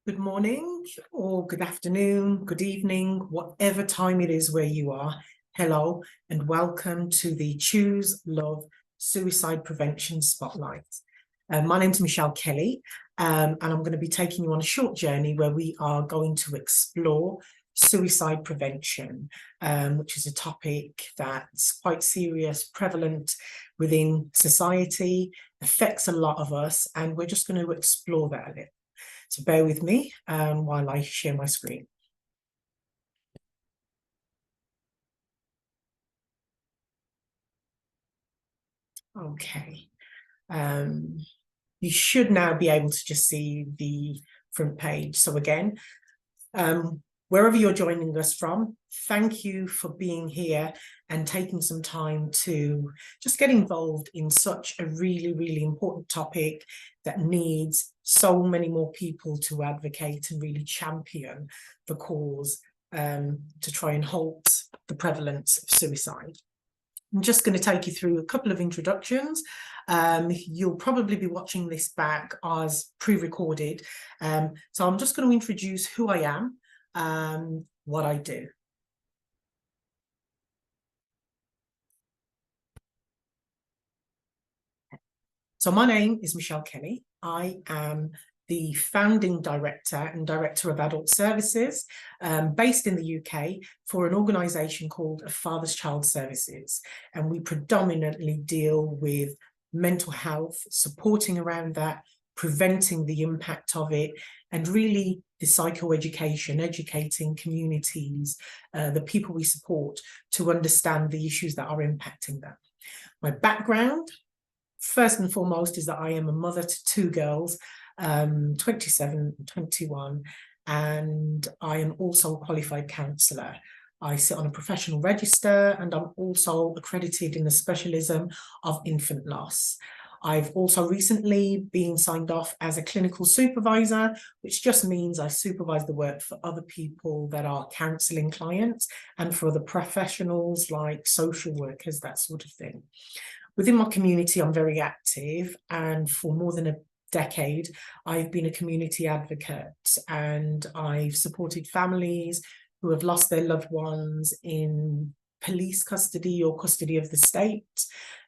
Good morning, or good afternoon, good evening, whatever time it is where you are. Hello, and welcome to the Choose Love Suicide Prevention Spotlight. My name's Michelle Kelly, and I'm going to be taking you on a short journey where we are going to explore suicide prevention, which is a topic that's quite serious, prevalent within society, affects a lot of us, and we're just going to explore that a little. So bear with me while I share my screen. Okay. You should now be able to just see the front page. So again, wherever you're joining us from, thank you for being here and taking some time to just get involved in such a really, really important topic that needs so many more people to advocate and really champion the cause to try and halt the prevalence of suicide. I'm just going to take you through a couple of introductions. You'll probably be watching this back as pre-recorded. So I'm just going to introduce who I am, what I do. So my name is Michelle Kelly. I am the founding director and director of adult services based in the UK for an organisation called A Father's Child Services. And we predominantly deal with mental health, supporting around that, preventing the impact of it, and really the psychoeducation, educating communities, the people we support to understand the issues that are impacting them. My background, first and foremost, is that I am a mother to two girls, 27 and 21, and I am also a qualified counsellor. I sit on a professional register and I'm also accredited in the specialism of infant loss. I've also recently been signed off as a clinical supervisor, which just means I supervise the work for other people that are counselling clients and for the professionals like social workers, that sort of thing. Within my community, I'm very active, and for more than a decade, I've been a community advocate, and I've supported families who have lost their loved ones in police custody or custody of the state.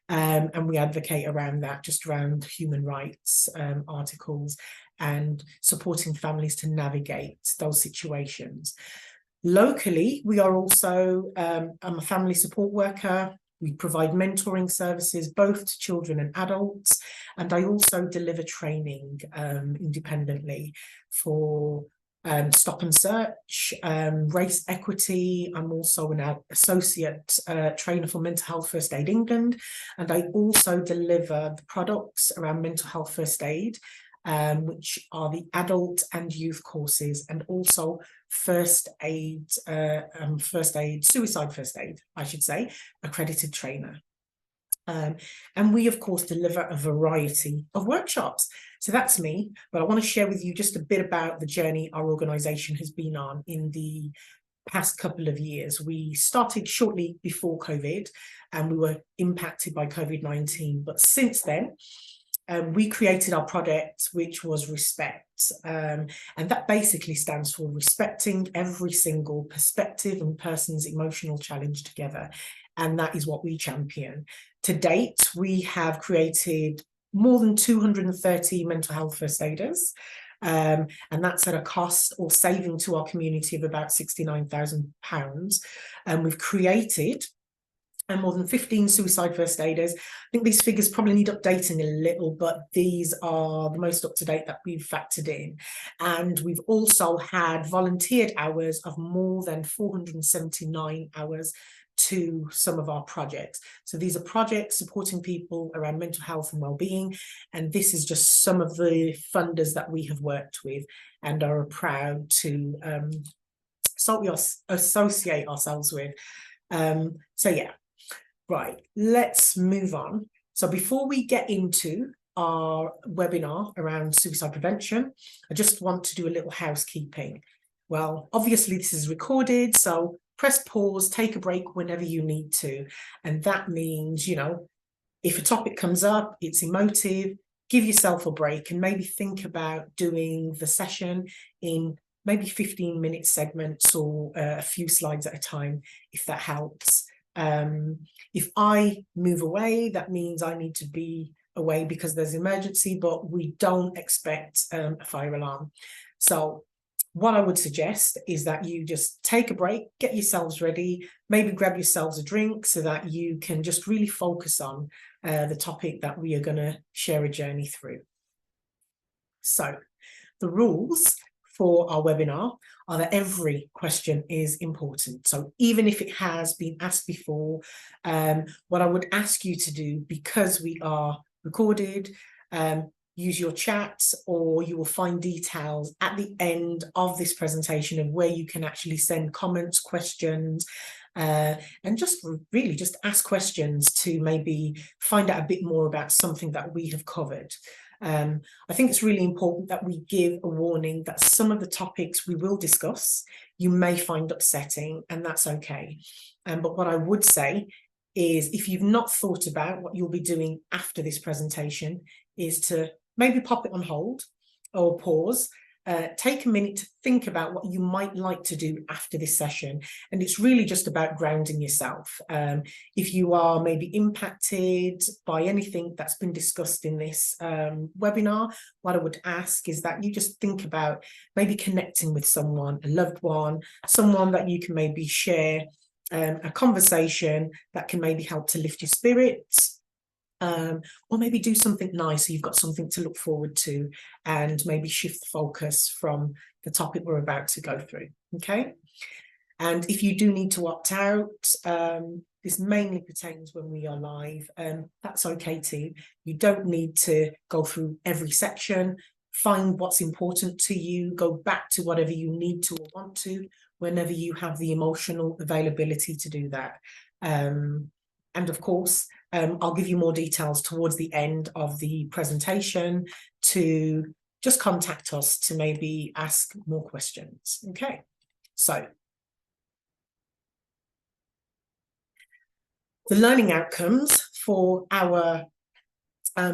And we advocate around that, just around human rights articles and supporting families to navigate those situations. Locally, we are also, I'm a family support worker. We provide mentoring services both to children and adults, and I also deliver training independently for stop and search, race equity. I'm also an associate trainer for Mental Health First Aid England, and I also deliver the products around mental health first aid, which are the adult and youth courses, and also suicide first aid, I should say, accredited trainer. And we, of course, deliver a variety of workshops. So that's me, but I want to share with you just a bit about the journey our organisation has been on in the past couple of years. We started shortly before COVID and we were impacted by COVID-19, but since then, we created our product, which was Respect. And that basically stands for respecting every single perspective and person's emotional challenge together. And that is what we champion. To date, we have created more than 230 mental health first aiders. And that's at a cost or saving to our community of about £69,000. And we've created and more than 15 suicide first aiders. I think these figures probably need updating a little, but these are the most up-to-date that we've factored in. And we've also had volunteered hours of more than 479 hours to some of our projects. So these are projects supporting people around mental health and well-being, and this is just some of the funders that we have worked with and are proud to associate ourselves with. So yeah. Right, let's move on. So before we get into our webinar around suicide prevention, I just want to do a little housekeeping. Well, obviously this is recorded, so press pause, take a break whenever you need to. And that means, you know, if a topic comes up, it's emotive, give yourself a break and maybe think about doing the session in maybe 15-minute segments or a few slides at a time, if that helps. If I move away, that means I need to be away because there's emergency, but we don't expect a fire alarm. So what I would suggest is that you just take a break, get yourselves ready, maybe grab yourselves a drink so that you can just really focus on the topic that we are going to share a journey through. So the rules for our webinar are that every question is important. So even if it has been asked before, what I would ask you to do, because we are recorded, use your chat, or you will find details at the end of this presentation of where you can actually send comments, questions, and just really just ask questions to maybe find out a bit more about something that we have covered. I think it's really important that we give a warning that some of the topics we will discuss you may find upsetting, and that's okay. But what I would say is, if you've not thought about what you'll be doing after this presentation, is to maybe pop it on hold or pause, take a minute to think about what you might like to do after this session. And it's really just about grounding yourself. If you are maybe impacted by anything that's been discussed in this webinar, what I would ask is that you just think about maybe connecting with someone, a loved one, someone that you can maybe share a conversation that can maybe help to lift your spirits. Or maybe do something nice so you've got something to look forward to, and maybe shift the focus from the topic we're about to go through. Okay, and if you do need to opt out, this mainly pertains when we are live, that's okay too. You don't need to go through every section. Find what's important to you, go back to whatever you need to or want to whenever you have the emotional availability to do that. And of course, I'll give you more details towards the end of the presentation to just contact us to maybe ask more questions. Okay, so the learning outcomes for our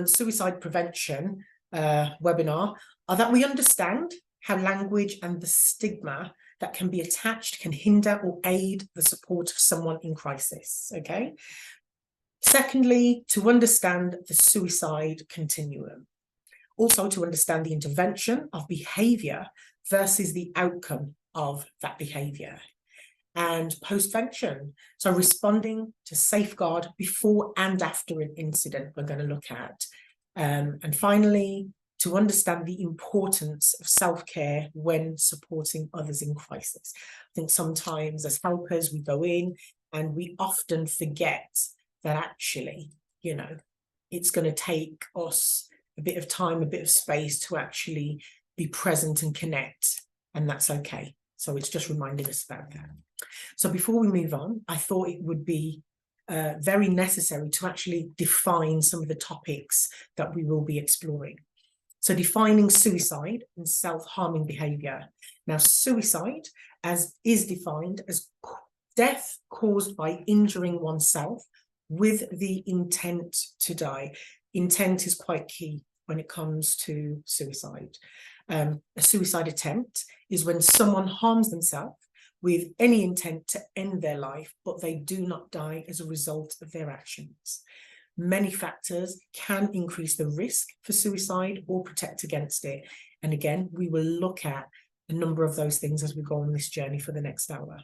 suicide prevention webinar are that we understand how language and the stigma that can be attached can hinder or aid the support of someone in crisis. Okay. Secondly, to understand the suicide continuum. Also to understand the intervention of behaviour versus the outcome of that behaviour. And postvention, so responding to safeguard before and after an incident we're going to look at. And finally, to understand the importance of self-care when supporting others in crisis. I think sometimes as helpers we go in and we often forget that actually, you know, it's going to take us a bit of time, a bit of space to actually be present and connect, and that's okay. So it's just reminding us about that. So before we move on, I thought it would be very necessary to actually define some of the topics that we will be exploring. So defining suicide and self-harming behaviour. Now, suicide is defined as death caused by injuring oneself with the intent to die. Intent is quite key when it comes to suicide. A suicide attempt is when someone harms themselves with any intent to end their life, but they do not die as a result of their actions. Many factors can increase the risk for suicide or protect against it. And again, we will look at a number of those things as we go on this journey for the next hour.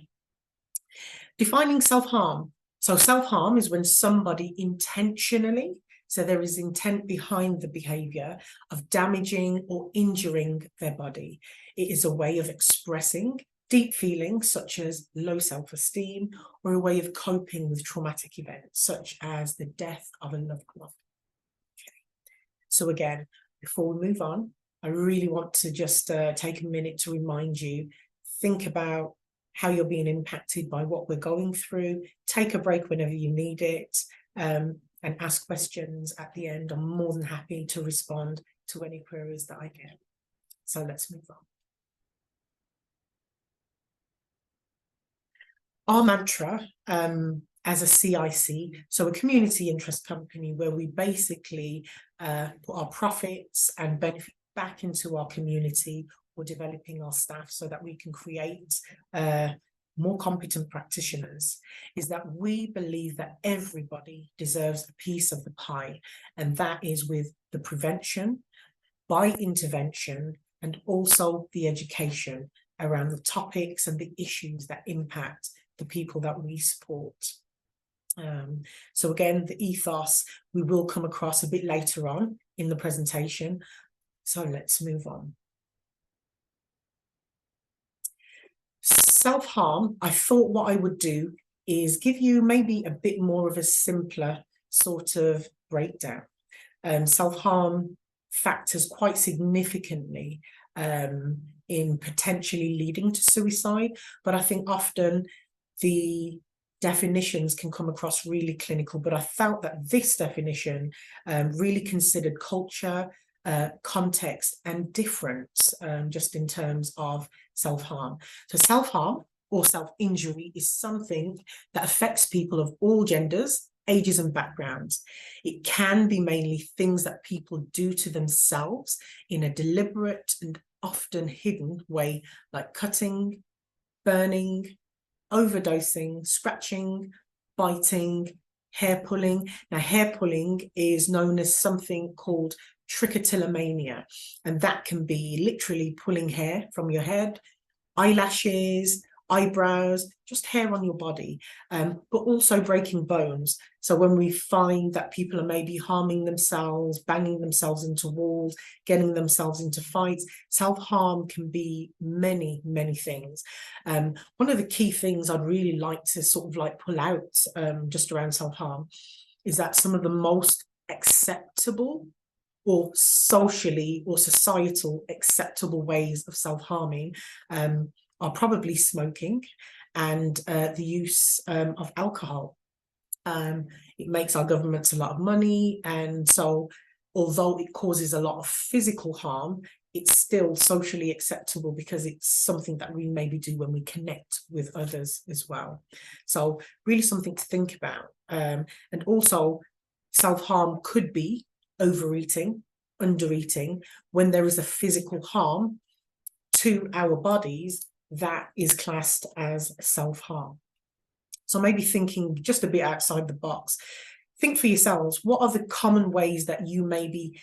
Defining self-harm. So self-harm is when somebody intentionally, so there is intent behind the behaviour of damaging or injuring their body. It is a way of expressing deep feelings such as low self-esteem, or a way of coping with traumatic events such as the death of a loved one. Okay. So again, before we move on, I really want to just take a minute to remind you, think about how you're being impacted by what we're going through. Take a break whenever you need it, and ask questions at the end. I'm more than happy to respond to any queries that I get. So let's move on. Our mantra as a CIC, so a community interest company, where we basically put our profits and benefit back into our community or developing our staff so that we can create more competent practitioners, is that we believe that everybody deserves a piece of the pie, and that is with the prevention, by intervention, and also the education around the topics and the issues that impact the people that we support. So again, the ethos we will come across a bit later on in the presentation. So let's move on. Self-harm, I thought what I would do is give you maybe a bit more of a simpler sort of breakdown. Self-harm factors quite significantly in potentially leading to suicide, but I think often the definitions can come across really clinical, but I felt that this definition really considered culture, context and difference, just in terms of self-harm. So self-harm or self-injury is something that affects people of all genders, ages and backgrounds. It can be mainly things that people do to themselves in a deliberate and often hidden way, like cutting, burning, overdosing, scratching, biting, hair pulling. Now, hair pulling is known as something called trichotillomania, and that can be literally pulling hair from your head, eyelashes, eyebrows, just hair on your body, but also breaking bones. So when we find that people are maybe harming themselves, banging themselves into walls, getting themselves into fights, self-harm can be many, many things. One of the key things I'd really like to sort of like pull out just around self-harm is that some of the most acceptable or socially or societal acceptable ways of self-harming are probably smoking and the use of alcohol. It makes our governments a lot of money, and so although it causes a lot of physical harm, it's still socially acceptable because it's something that we maybe do when we connect with others as well. So really something to think about. And also self-harm could be overeating, undereating, when there is a physical harm to our bodies that is classed as self-harm. So maybe thinking just a bit outside the box, think for yourselves, what are the common ways that you maybe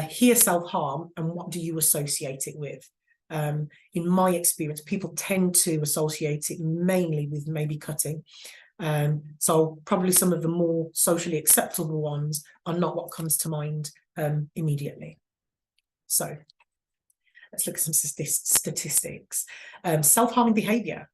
hear self-harm and what do you associate it with? In my experience, people tend to associate it mainly with maybe cutting. So probably some of the more socially acceptable ones are not what comes to mind immediately. So let's look at some statistics. Self-harming behavior.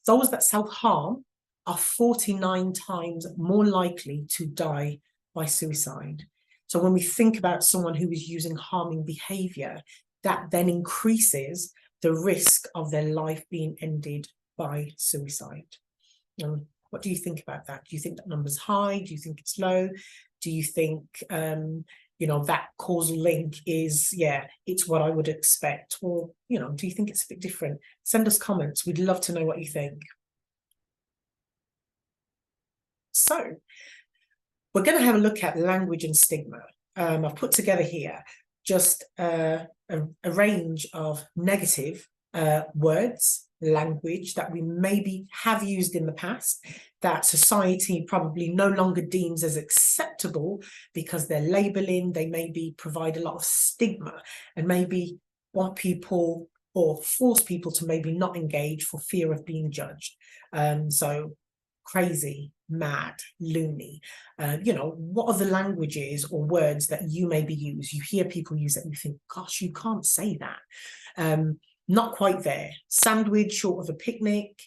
Those that self-harm are 49 times more likely to die by suicide. So when we think about someone who is using harming behavior, that then increases the risk of their life being ended by suicide. What do you think about that? Do you think that number's high? Do you think it's low? Do you think, you know, that causal link is, yeah, it's what I would expect? Or, you know, do you think it's a bit different? Send us comments. We'd love to know what you think. So we're going to have a look at language and stigma. I've put together here just a range of negative words, language that we maybe have used in the past that society probably no longer deems as acceptable because they're labeling, they maybe provide a lot of stigma and maybe want people or force people to maybe not engage for fear of being judged. So crazy, mad, loony, you know, what are the languages or words that you maybe use? You hear people use it and you think, gosh, you can't say that. Not quite there. Sandwich, short of a picnic,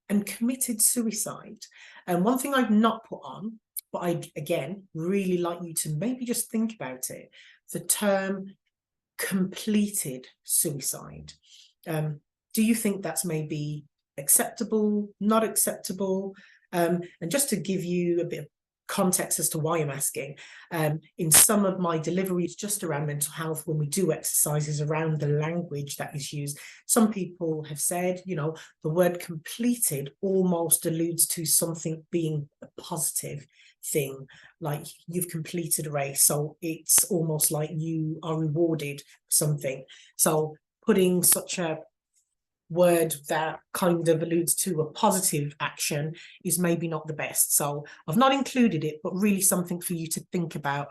and committed suicide. And one thing I've not put on, but I'd again really like you to maybe just think about it, the term completed suicide. Do you think that's maybe acceptable, not acceptable? And just to give you a bit of context as to why I'm asking, in some of my deliveries just around mental health, when we do exercises around the language that is used, some people have said, you know, the word completed almost alludes to something being a positive thing, like you've completed a race, so it's almost like you are rewarded for something. So putting such a word that kind of alludes to a positive action is maybe not the best. So I've not included it, but really something for you to think about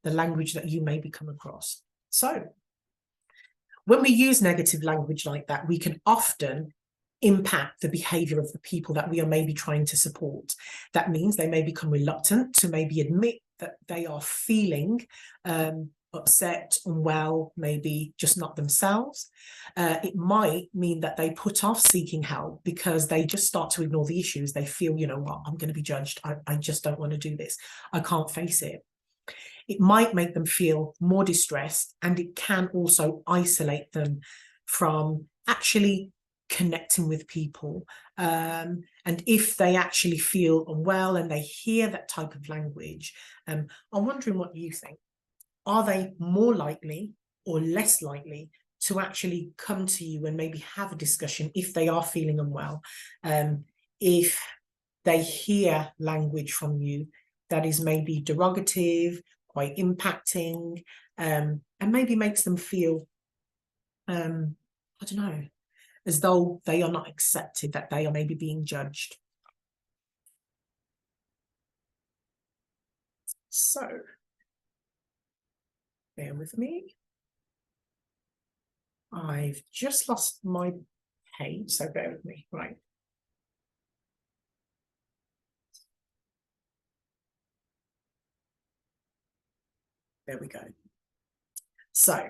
the language that you maybe come across. So when we use negative language like that, we can often impact the behavior of the people that we are maybe trying to support. That means they may become reluctant to maybe admit that they are feeling upset, unwell, maybe just not themselves. It might mean that they put off seeking help because they just start to ignore the issues. They feel, you know what, I'm going to be judged. I just don't want to do this. I can't face it. It might make them feel more distressed, and it can also isolate them from actually connecting with people. And if they actually feel unwell and they hear that type of language, I'm wondering what you think. Are they more likely or less likely to actually come to you and maybe have a discussion if they are feeling unwell? If they hear language from you that is maybe derogative, quite impacting, and maybe makes them feel, I don't know, as though they are not accepted, that they are maybe being judged. So, bear with me. I've just lost my page, so bear with me. Right. There we go. So,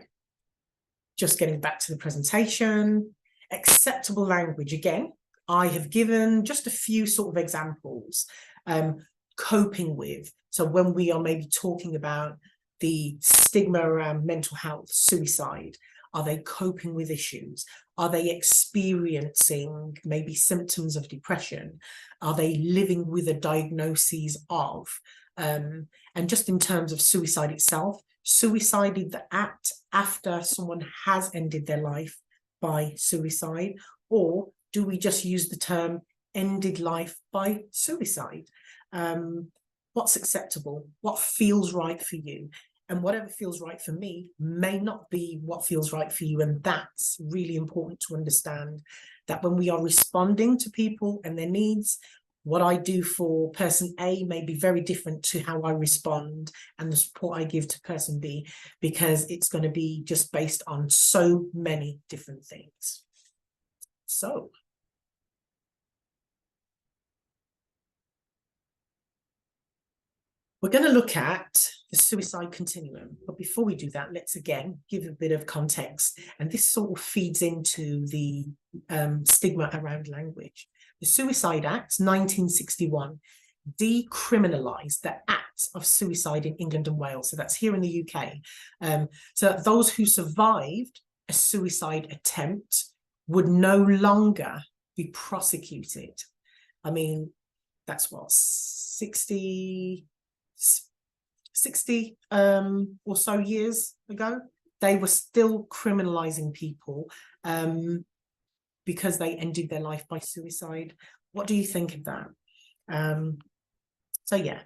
just getting back to the presentation, acceptable language. Again, I have given just a few sort of examples. Coping with. So when we are maybe talking about the stigma around mental health, suicide, are they coping with issues? Are they experiencing maybe symptoms of depression? Are they living with a diagnosis of? And just in terms of suicide itself, suicide is the act after someone has ended their life by suicide, or do we just use the term ended life by suicide? What's acceptable? What feels right for you? And whatever feels right for me may not be what feels right for you. And that's really important to understand, that when we are responding to people and their needs, what I do for person A may be very different to how I respond and the support I give to person B, because it's going to be just based on so many different things. So, we're going to look at the suicide continuum. But before we do that, let's again give a bit of context. And this sort of feeds into the stigma around language. The Suicide Act, 1961, decriminalised the act of suicide in England and Wales. So that's here in the UK. So that those who survived a suicide attempt would no longer be prosecuted. I mean, that's what, 60 or so years ago, they were still criminalising people because they ended their life by suicide. What do you think of that? So yeah,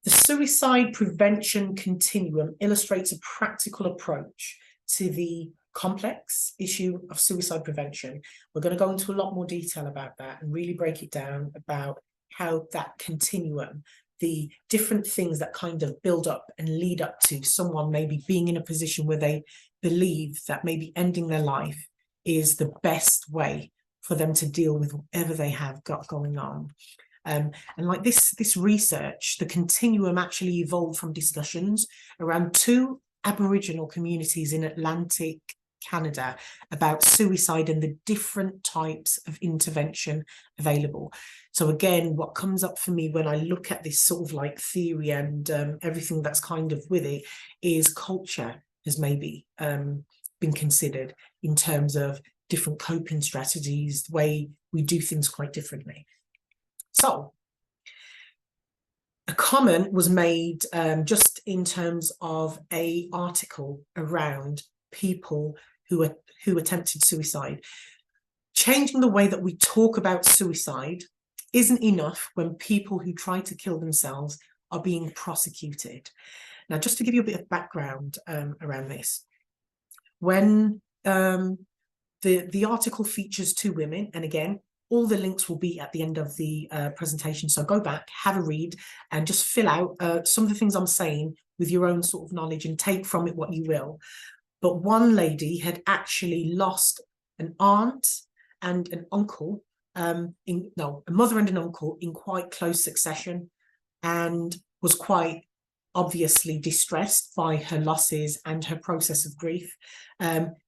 the suicide prevention continuum illustrates a practical approach to the complex issue of suicide prevention. We're going to go into a lot more detail about that and really break it down about how that continuum, the different things that kind of build up and lead up to someone maybe being in a position where they believe that maybe ending their life is the best way for them to deal with whatever they have got going on. And like this research, the continuum actually evolved from discussions around 2 Aboriginal communities in Atlantic Canada about suicide and the different types of intervention available. So again, what comes up for me when I look at this sort of like theory and everything that's kind of with it is culture has maybe been considered in terms of different coping strategies, the way we do things quite differently. So a comment was made just in terms of an article around people who attempted suicide. Changing the way that we talk about suicide isn't enough when people who try to kill themselves are being prosecuted. Now, just to give you a bit of background around this, when the article features 2 women, and again, all the links will be at the end of the presentation, so go back, have a read, and just fill out some of the things I'm saying with your own sort of knowledge and take from it what you will. But one lady had actually lost an aunt and an uncle, a mother and an uncle in quite close succession, and was quite obviously distressed by her losses and her process of grief.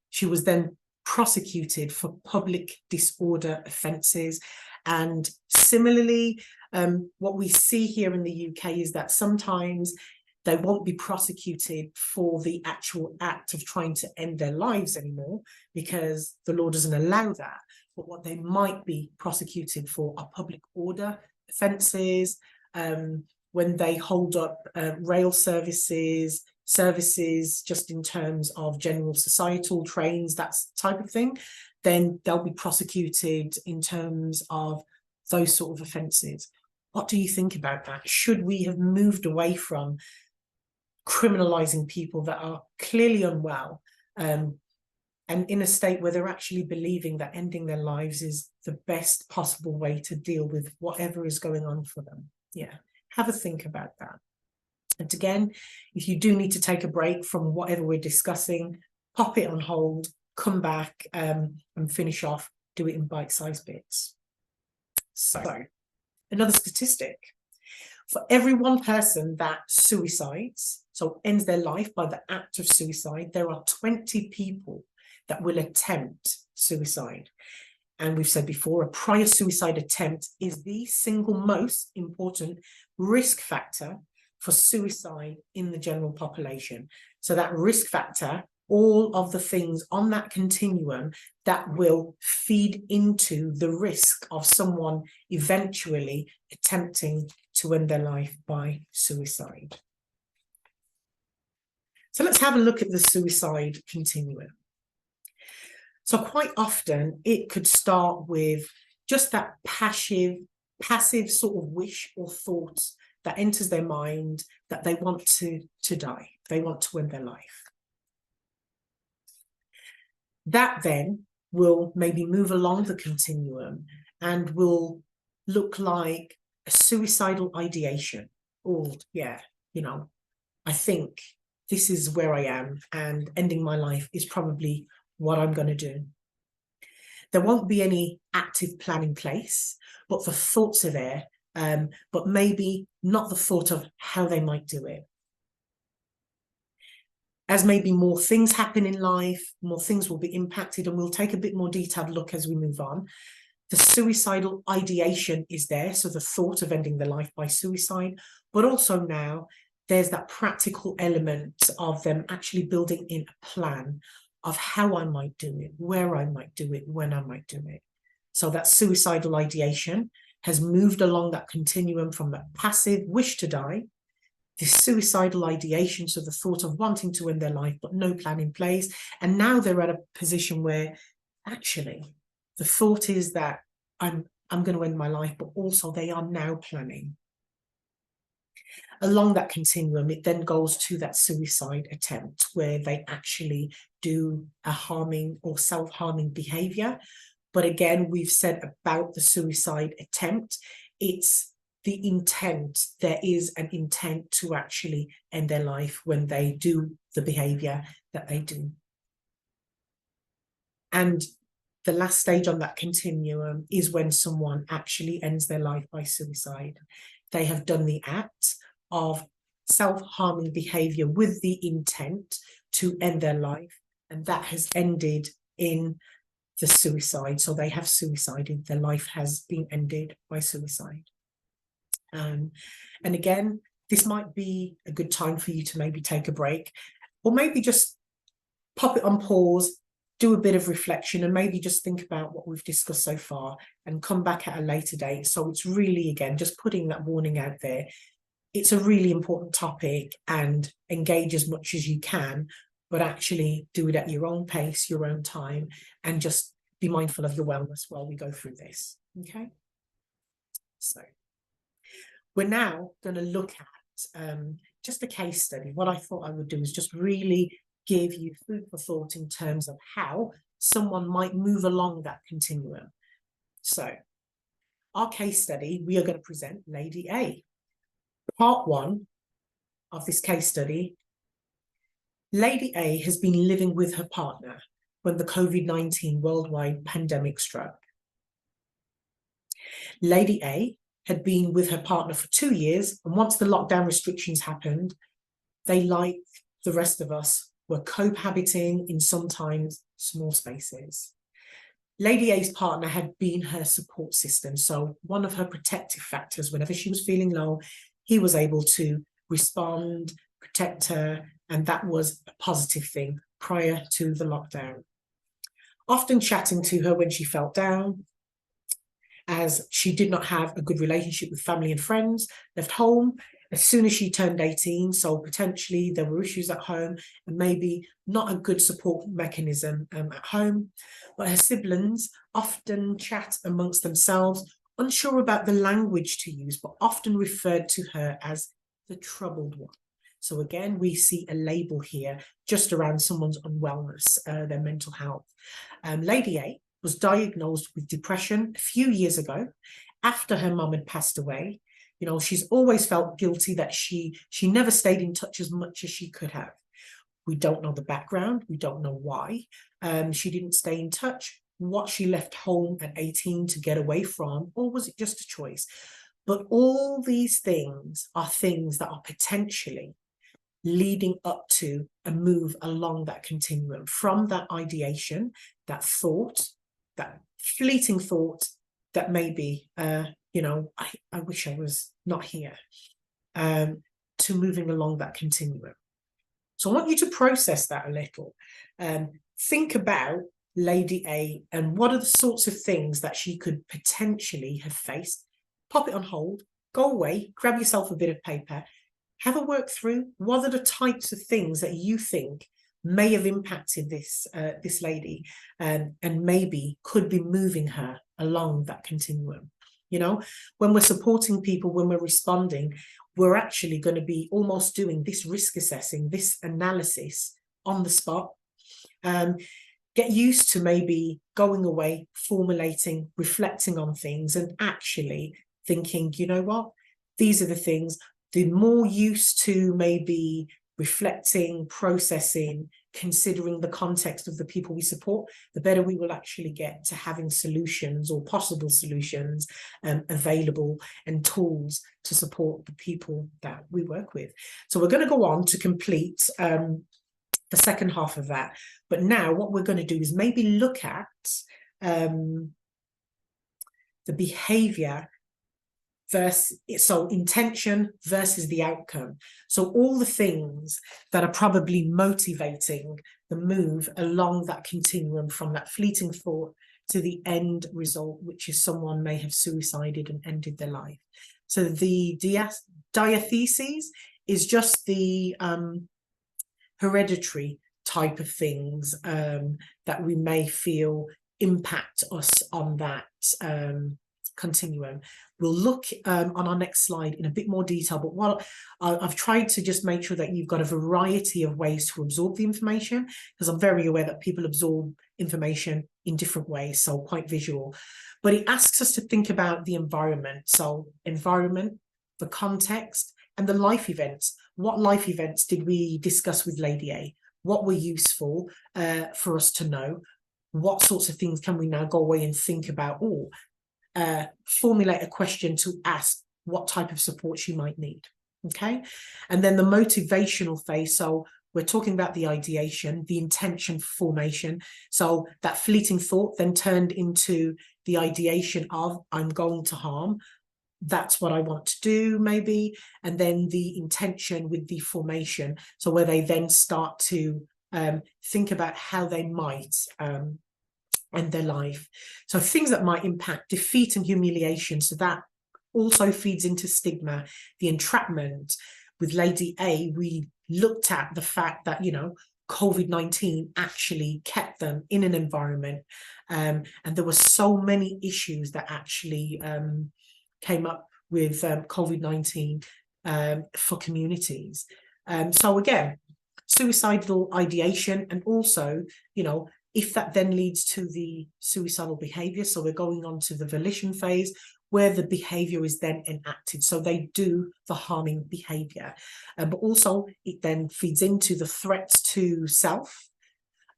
She was then prosecuted for public disorder offences. And similarly, what we see here in the UK is that sometimes they won't be prosecuted for the actual act of trying to end their lives anymore, because the law doesn't allow that. But what they might be prosecuted for are public order offences, when they hold up rail services just in terms of general societal trains, that type of thing, then they'll be prosecuted in terms of those sort of offences. What do you think about that? Should we have moved away from criminalising people that are clearly unwell and in a state where they're actually believing that ending their lives is the best possible way to deal with whatever is going on for them? Yeah. Have a think about that. And again, if you do need to take a break from whatever we're discussing, pop it on hold, come back and finish off, do it in bite-sized bits. So, another statistic. For every one person that suicides, so ends their life by the act of suicide, there are 20 people that will attempt suicide. And we've said before, a prior suicide attempt is the single most important risk factor for suicide in the general population. So that risk factor, all of the things on that continuum that will feed into the risk of someone eventually attempting to end their life by suicide. So let's have a look at the suicide continuum. So quite often it could start with just that passive sort of wish or thought that enters their mind that they want to die, they want to end their life. That then will maybe move along the continuum and will look like a suicidal ideation. Oh, yeah, you know, I think this is where I am and ending my life is probably what I'm going to do. There won't be any active plan in place, but the thoughts are there, but maybe not the thought of how they might do it. As maybe more things happen in life, more things will be impacted, and we'll take a bit more detailed look as we move on. The suicidal ideation is there, so the thought of ending their life by suicide, but also now there's that practical element of them actually building in a plan of how I might do it, where I might do it, when I might do it. So that suicidal ideation has moved along that continuum from a passive wish to die, the suicidal ideation, so the thought of wanting to end their life, but no plan in place. And now they're at a position where actually the thought is that I'm going to end my life, but also they are now planning. Along that continuum, it then goes to that suicide attempt where they actually do a harming or self-harming behavior. But again, we've said about the suicide attempt, it's the intent. There is an intent to actually end their life when they do the behavior that they do. And the last stage on that continuum is when someone actually ends their life by suicide. They have done the act of self-harming behavior with the intent to end their life, and that has ended in the suicide. So they have suicided, their life has been ended by suicide. And again, this might be a good time for you to maybe take a break, or maybe just pop it on pause, do a bit of reflection, and maybe just think about what we've discussed so far and come back at a later date. So it's really, again, just putting that warning out there. It's a really important topic, and engage as much as you can, but actually do it at your own pace, your own time, and just be mindful of your wellness while we go through this. Okay. So we're now going to look at just a case study. What I thought I would do is just really give you food for thought in terms of how someone might move along that continuum. So our case study, we are going to present Lady A. Part one of this case study, Lady A has been living with her partner when the COVID-19 worldwide pandemic struck. Lady A had been with her partner for 2 years, and once the lockdown restrictions happened, they, like the rest of us, were cohabiting in sometimes small spaces. Lady A's partner had been her support system, so one of her protective factors, whenever she was feeling low, he was able to respond, protect her, and that was a positive thing prior to the lockdown. Often chatting to her when she felt down, as she did not have a good relationship with family and friends, left home as soon as she turned 18, so potentially there were issues at home and maybe not a good support mechanism at home. But her siblings often chat amongst themselves, unsure about the language to use, but often referred to her as the troubled one. So again, we see a label here just around someone's unwellness, their mental health. Lady A was diagnosed with depression a few years ago after her mum had passed away. You know, she's always felt guilty that she never stayed in touch as much as she could have. We don't know the background. We don't know why she didn't stay in touch, what she left home at 18 to get away from, or was it just a choice? But all these things are things that are potentially leading up to a move along that continuum from that ideation, that thought, that fleeting thought that maybe, you know, I wish I was not here, to moving along that continuum. So I want you to process that a little. Think about Lady A and what are the sorts of things that she could potentially have faced. Pop it on hold, go away, grab yourself a bit of paper, have a work through what are the types of things that you think may have impacted this lady and maybe could be moving her along that continuum. You know, when we're supporting people, when we're responding, we're actually going to be almost doing this risk assessing, this analysis on the spot. Get used to maybe going away, formulating, reflecting on things and actually thinking, you know what, these are the things. The more used to maybe reflecting, processing, considering the context of the people we support, the better we will actually get to having solutions or possible solutions available and tools to support the people that we work with. So we're going to go on to complete the second half of that. But now what we're going to do is maybe look at the behavior versus, so intention versus the outcome. So all the things that are probably motivating the move along that continuum from that fleeting thought to the end result, which is someone may have suicided and ended their life. So the diatheses is just the hereditary type of things that we may feel impact us on that continuum. We'll look on our next slide in a bit more detail, but what I've tried to just make sure that you've got a variety of ways to absorb the information, because I'm very aware that people absorb information in different ways, so quite visual. But it asks us to think about the environment. So environment, the context, and the life events. What life events did we discuss with Lady A? What were useful for us to know? What sorts of things can we now go away and think about? Or formulate a question to ask what type of support she might need. Okay, and then the motivational phase. So we're talking about the ideation, the intention formation. So that fleeting thought then turned into the ideation of I'm going to harm. That's what I want to do, maybe. And then the intention with the formation. So where they then start to think about how they might end their life. So things that might impact defeat and humiliation. So that also feeds into stigma, the entrapment. With Lady A, we looked at the fact that, you know, COVID-19 actually kept them in an environment, and there were so many issues that actually came up with COVID-19 for communities. So again, suicidal ideation, and also, you know, if that then leads to the suicidal behavior, so we're going on to the volition phase, where the behavior is then enacted. So they do the harming behavior. But also it then feeds into the threats to self,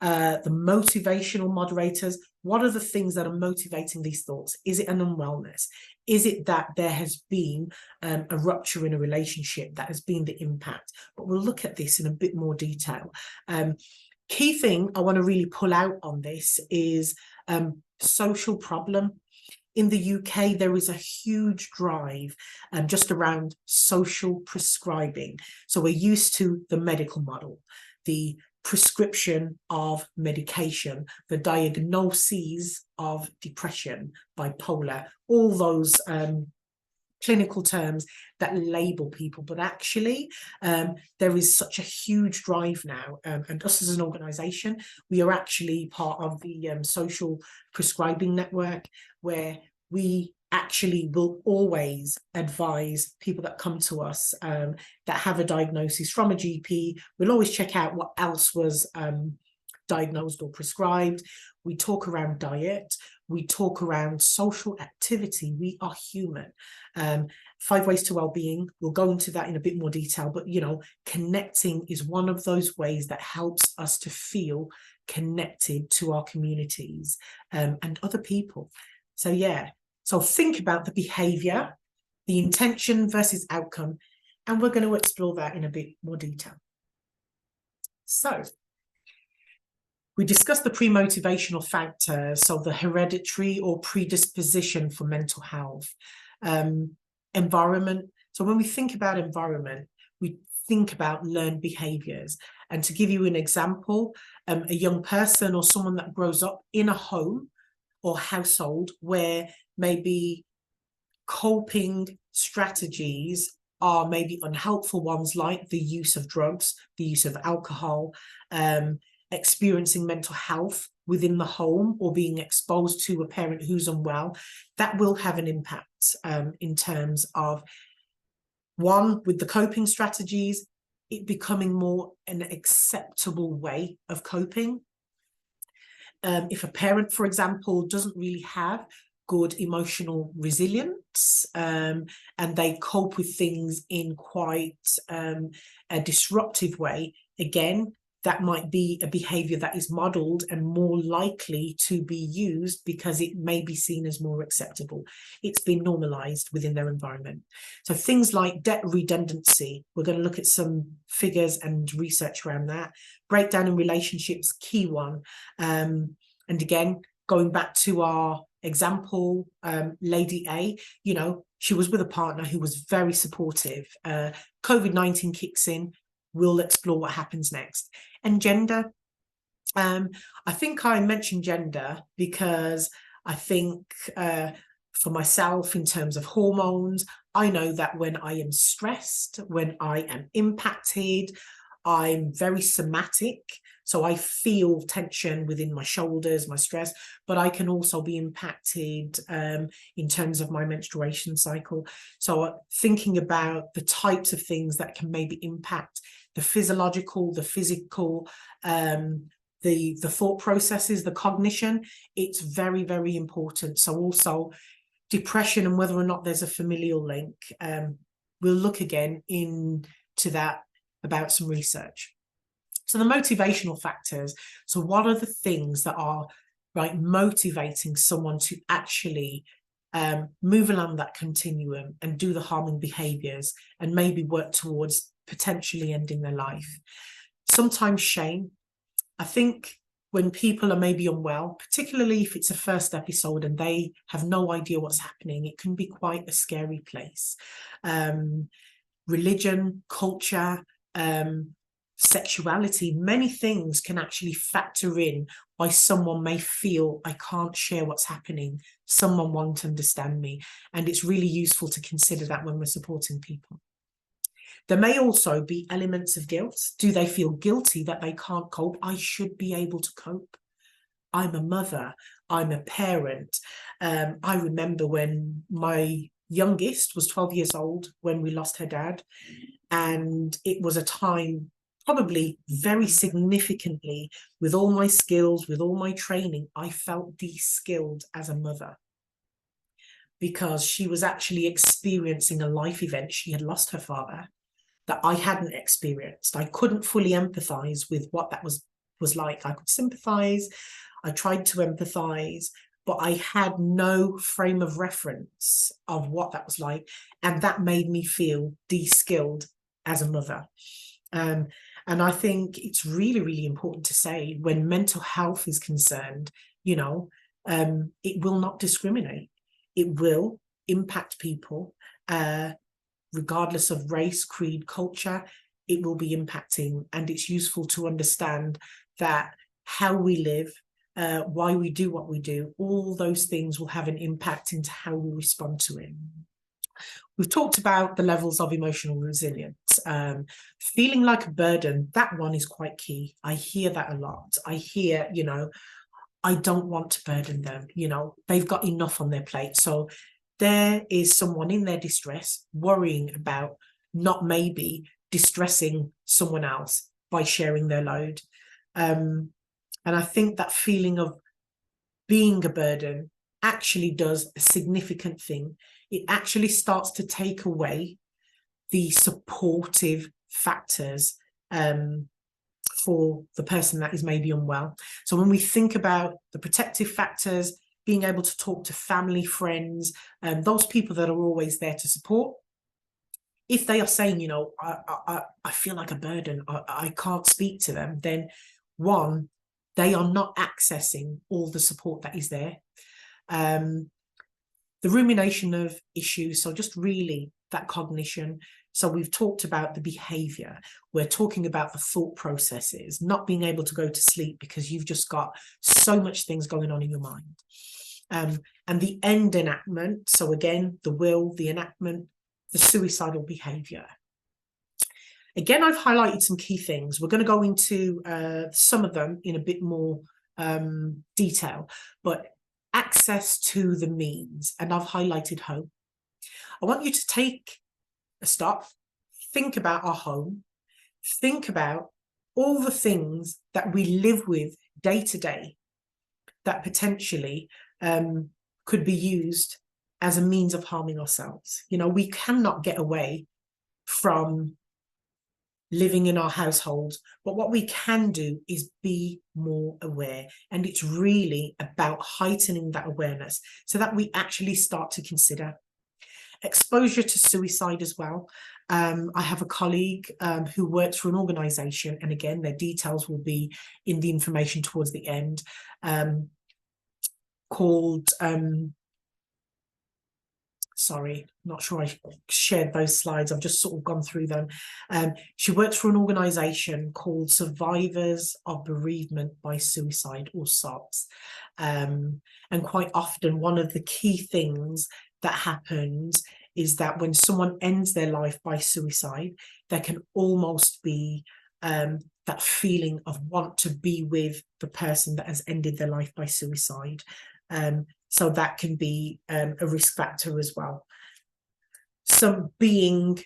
the motivational moderators. What are the things that are motivating these thoughts? Is it an unwellness? Is it that there has been a rupture in a relationship that has been the impact? But we'll look at this in a bit more detail. Key thing I want to really pull out on this is social problem. In the UK, there is a huge drive just around social prescribing. So we're used to the medical model, the prescription of medication, the diagnoses of depression, bipolar, all those clinical terms that label people. But actually, there is such a huge drive now, and us as an organisation, we are actually part of the social prescribing network, where we actually will always advise people that come to us that have a diagnosis from a GP. We'll always check out what else was diagnosed or prescribed. We talk around diet. We talk around social activity. We are human. 5 ways to well-being. We'll go into that in a bit more detail, but you know, connecting is one of those ways that helps us to feel connected to our communities and other people. So yeah, so think about the behavior, the intention versus outcome, and we're going to explore that in a bit more detail. So we discussed the pre-motivational factors, so the hereditary or predisposition for mental health. Environment. So when we think about environment, we think about learned behaviors. And to give you an example, a young person or someone that grows up in a home or household where maybe coping strategies are maybe unhelpful ones, like the use of drugs, the use of alcohol, experiencing mental health within the home, or being exposed to a parent who's unwell, that will have an impact in terms of, one, with the coping strategies, it becoming more an acceptable way of coping. If a parent, for example, doesn't really have good emotional resilience and they cope with things in quite a disruptive way, again, that might be a behavior that is modeled and more likely to be used because it may be seen as more acceptable. It's been normalized within their environment. So things like debt redundancy, we're going to look at some figures and research around that. Breakdown in relationships, key one. And again, going back to our example, Lady A, you know, she was with a partner who was very supportive. COVID-19 kicks in. We'll explore what happens next. And gender, I think I mentioned gender because I think for myself, in terms of hormones, I know that when I am stressed, when I am impacted, I'm very somatic. So I feel tension within my shoulders, my stress, but I can also be impacted in terms of my menstruation cycle. So thinking about the types of things that can maybe impact the physiological, the physical, the thought processes, the cognition, it's very, very important. So also depression and whether or not there's a familial link. We'll look again into that about some research. So the motivational factors. So what are the things that are motivating someone to actually move along that continuum and do the harming behaviors and maybe work towards potentially ending their life? Sometimes shame. I think when people are maybe unwell, particularly if it's a first episode and they have no idea what's happening, it can be quite a scary place. Religion, culture, sexuality, many things can actually factor in why someone may feel, I can't share what's happening, someone won't understand me. And it's really useful to consider that when we're supporting people. There may also be elements of guilt. Do they feel guilty that they can't cope? I should be able to cope. I'm a mother, I'm a parent. I remember when my youngest was 12 years old when we lost her dad. And it was a time, probably very significantly, with all my skills, with all my training, I felt de-skilled as a mother, because she was actually experiencing a life event. She had lost her father that I hadn't experienced. I couldn't fully empathize with what that was like. I could sympathize, I tried to empathize, but I had no frame of reference of what that was like. And that made me feel de-skilled as a mother. And I think it's really, really important to say, when mental health is concerned, you know, it will not discriminate. It will impact people, regardless of race, creed, culture. It will be impacting, and it's useful to understand that how we live, why we do what we do, all those things will have an impact into how we respond to it. We've talked about the levels of emotional resilience. Feeling like a burden, that one is quite key. I hear that a lot. I hear, you know, I don't want to burden them, you know, they've got enough on their plate. So there is someone in their distress worrying about not maybe distressing someone else by sharing their load. And I think that feeling of being a burden actually does a significant thing. It actually starts to take away the supportive factors for the person that is maybe unwell. So when we think about the protective factors, being able to talk to family, friends, those people that are always there to support, if they are saying, you know, I feel like a burden, I can't speak to them, then one, they are not accessing all the support that is there. The rumination of issues, so just really that cognition. So we've talked about the behavior. We're talking about the thought processes, not being able to go to sleep because you've just got so much things going on in your mind. And the end enactment, so again, the will, the enactment, the suicidal behavior. Again, I've highlighted some key things. We're going to go into some of them in a bit more detail, but access to the means, and I've highlighted home. I want you to take a stop, think about our home, think about all the things that we live with day to day that potentially could be used as a means of harming ourselves. You know, we cannot get away from living in our households, but what we can do is be more aware. And it's really about heightening that awareness so that we actually start to consider exposure to suicide as well. I have a colleague who works for an organisation, and again, their details will be in the information towards the end, called, sorry, not sure I shared those slides. I've just sort of gone through them. She works for an organisation called Survivors of Bereavement by Suicide, or SOBS. And quite often, one of the key things that happens is that when someone ends their life by suicide, there can almost be that feeling of want to be with the person that has ended their life by suicide. So that can be a risk factor as well. So being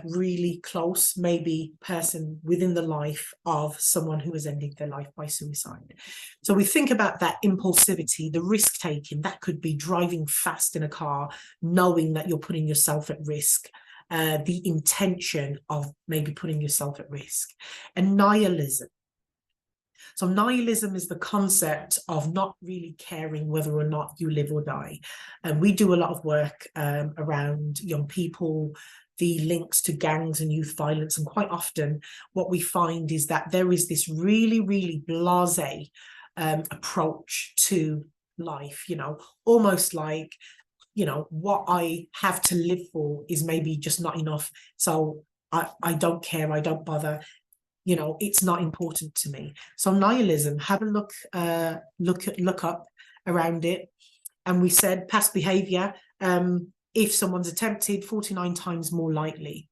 really close, maybe person within the life of someone who has ended their life by suicide. So we think about that impulsivity, the risk taking. That could be driving fast in a car, knowing that you're putting yourself at risk. The intention of maybe putting yourself at risk. And nihilism. So nihilism is the concept of not really caring whether or not you live or die. And we do a lot of work around young people, the links to gangs and youth violence. And quite often what we find is that there is this really, really blasé approach to life, you know, almost like, you know, what I have to live for is maybe just not enough. So I don't care, I don't bother. You know, it's not important to me. So nihilism, have a look up around it. And we said past behavior, if someone's attempted, 49 times more likely.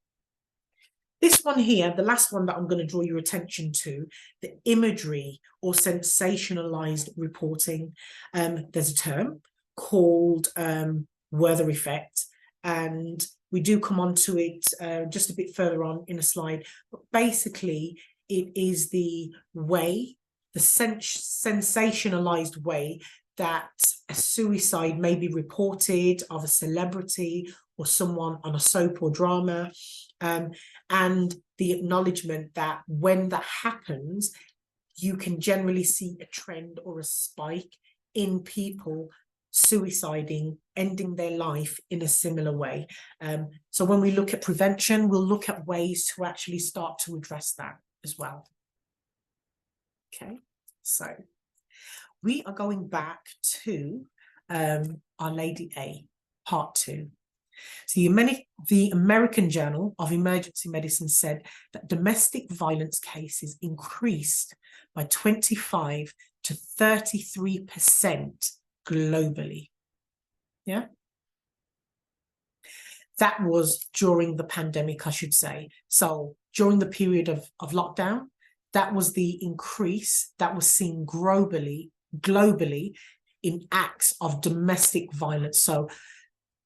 This one here, the last one that I'm going to draw your attention to, the imagery or sensationalized reporting. There's a term called Werther effect. and we do come on to it just a bit further on in a slide. But basically, it is the way, the sensationalized way that a suicide may be reported of a celebrity or someone on a soap or drama, and the acknowledgement that when that happens, you can generally see a trend or a spike in people suiciding, ending their life in a similar way. So when we look at prevention, we'll look at ways to actually start to address that as well. Okay, so we are going back to Our Lady A, part 2. So the American Journal of Emergency Medicine said that domestic violence cases increased by 25 to 33% globally. Yeah. That was during the pandemic, I should say. So during the period of lockdown, that was the increase that was seen globally in acts of domestic violence. So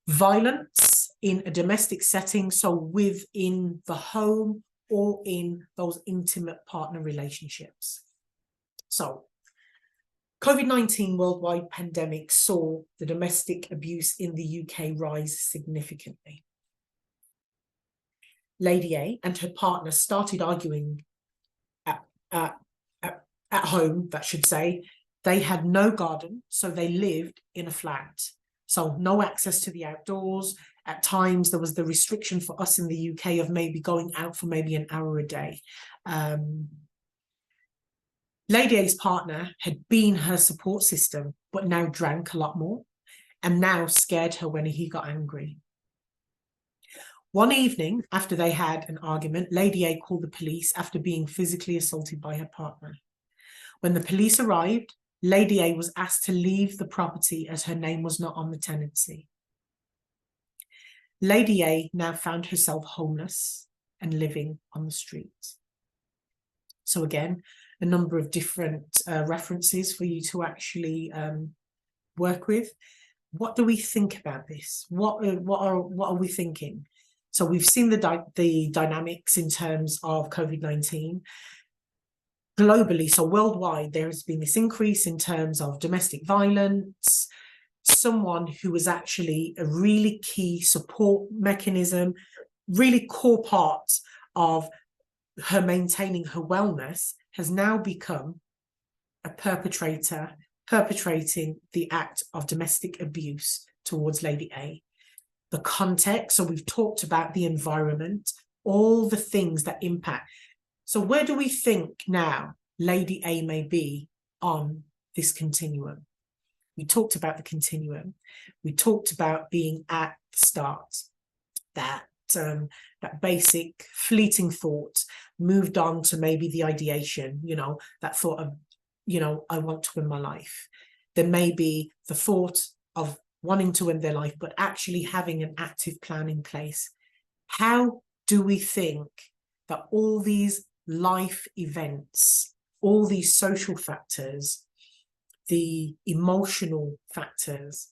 violence in a domestic setting, so within the home or in those intimate partner relationships. So COVID-19 worldwide pandemic saw the domestic abuse in the UK rise significantly. Lady A and her partner started arguing at home, that should say. They had no garden, so they lived in a flat. So no access to the outdoors. At times, there was the restriction for us in the UK of maybe going out for maybe an hour a day. Lady A's partner had been her support system, but now drank a lot more and now scared her when he got angry. One evening, after they had an argument, Lady A called the police after being physically assaulted by her partner. When the police arrived, Lady A was asked to leave the property as her name was not on the tenancy. Lady A now found herself homeless and living on the street. So again, a number of different references for you to actually work with. What do we think about this? What are we thinking? So we've seen the dynamics in terms of COVID-19. Globally, so worldwide, there has been this increase in terms of domestic violence. Someone who was actually a really key support mechanism, really core part of her maintaining her wellness, has now become a perpetrator, perpetrating the act of domestic abuse towards Lady A. The context, so we've talked about the environment, all the things that impact. So where do we think now Lady A may be on this continuum? We talked about the continuum. We talked about being at the start, that basic fleeting thought moved on to maybe the ideation, that thought of, I want to end my life. There may be the thought of wanting to end their life, but actually having an active plan in place. How do we think that all these life events, all these social factors, the emotional factors,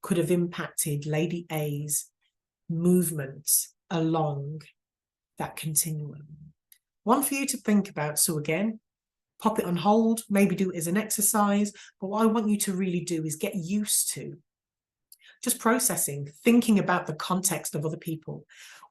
could have impacted Lady A's movement along that continuum? One for you to think about. So again, pop it on hold, maybe do it as an exercise, but what I want you to really do is get used to just processing, thinking about the context of other people.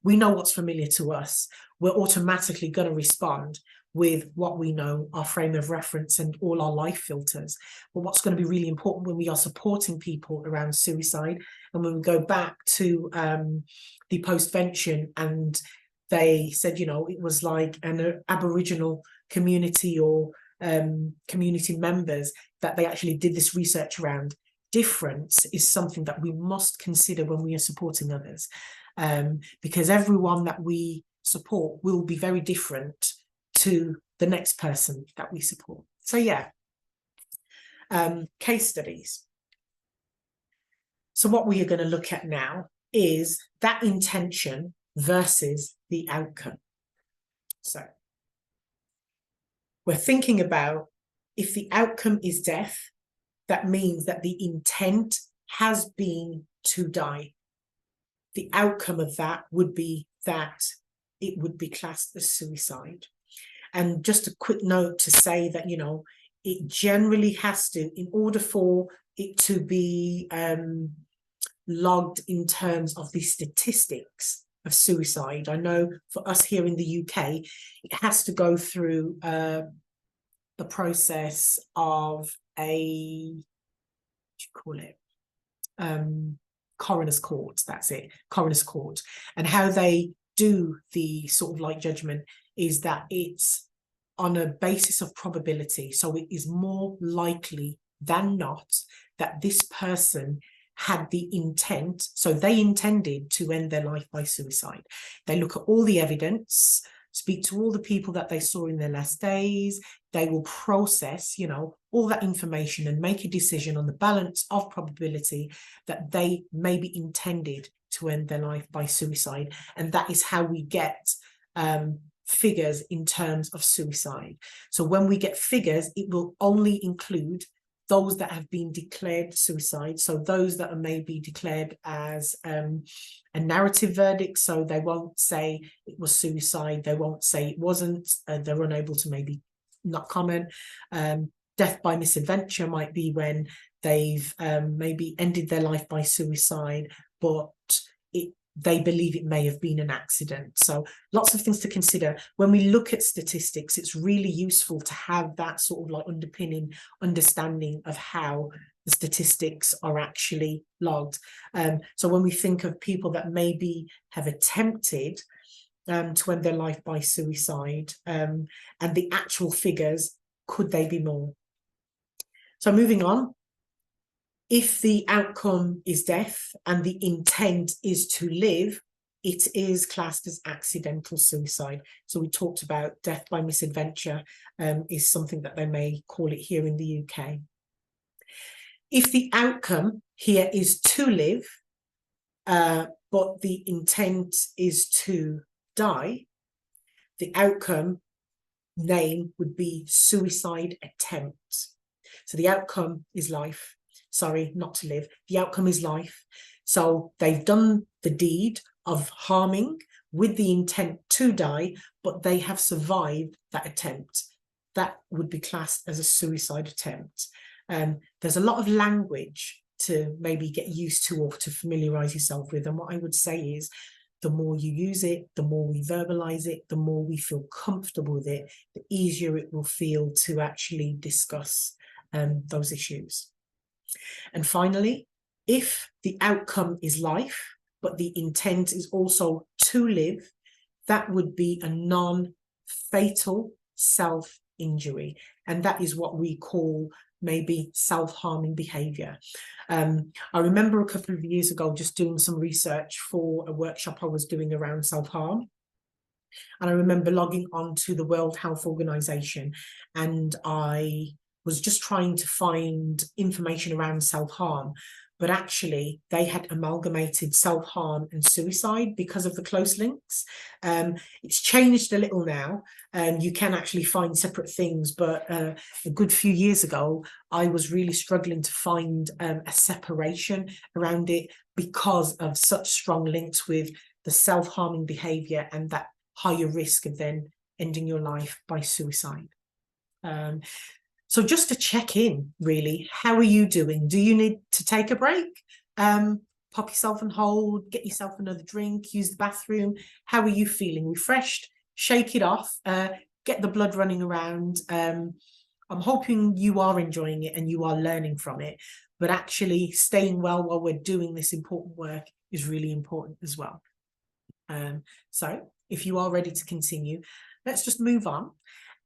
We know what's familiar to us. We're automatically going to respond with what we know, our frame of reference and all our life filters. But what's going to be really important when we are supporting people around suicide, and when we go back to the postvention, and they said, it was like an Aboriginal community or community members that they actually did this research around. Difference is something that we must consider when we are supporting others, because everyone that we support will be very different to the next person that we support. So yeah, case studies. So what we are going to look at now is that intention versus the outcome. So we're thinking about, if the outcome is death, that means that the intent has been to die. the outcome of that would be that it would be classed as suicide. And just a quick note to say that, you know, it generally has to, in order for it to be logged in terms of the statistics of suicide. I know for us here in the UK, it has to go through the process of a, what do you call it? Coroner's court, that's it, coroner's court. And how they do the sort of like judgment is that it's on a basis of probability. So it is more likely than not that this person had the intent, so they intended to end their life by suicide. They look at all the evidence, speak to all the people that they saw in their last days. They will process, you know, all that information and make a decision on the balance of probability that they maybe intended to end their life by suicide. And that is how we get figures in terms of suicide. So when we get figures, it will only include those that have been declared suicide. So those that are maybe declared as a narrative verdict. So they won't say it was suicide. They won't say it wasn't. They're unable to maybe not comment. Death by misadventure might be when they've maybe ended their life by suicide, but they believe it may have been an accident. So lots of things to consider. When we look at statistics, it's really useful to have that sort of like underpinning understanding of how the statistics are actually logged. So when we think of people that maybe have attempted to end their life by suicide, and the actual figures, could they be more? So moving on. If the outcome is death and the intent is to live, it is classed as accidental suicide. So we talked about death by misadventure is something that they may call it here in the UK. If the outcome here is to live, but the intent is to die, the outcome name would be suicide attempt. So the outcome is life. Sorry, not to live. The outcome is life. So they've done the deed of harming with the intent to die, but they have survived that attempt. That would be classed as a suicide attempt. There's a lot of language to maybe get used to or to familiarize yourself with. And what I would say is, the more you use it, the more we verbalize it, the more we feel comfortable with it, the easier it will feel to actually discuss those issues. And finally, if the outcome is life, but the intent is also to live, that would be a non-fatal self-injury. And that is what we call maybe self-harming behavior. I remember a couple of years ago just doing some research for a workshop I was doing around self-harm. And I remember logging on to the World Health Organization, and I was just trying to find information around self-harm, but actually they had amalgamated self-harm and suicide because of the close links. It's changed a little now. You can actually find separate things, but a good few years ago, I was really struggling to find a separation around it because of such strong links with the self-harming behavior and that higher risk of then ending your life by suicide. So just to check in, really, how are you doing? Do you need to take a break? Pop yourself on hold, get yourself another drink, use the bathroom. How are you feeling? Refreshed? Shake it off, get the blood running around. I'm hoping you are enjoying it and you are learning from it, but actually staying well while we're doing this important work is really important as well. So if you are ready to continue, let's just move on.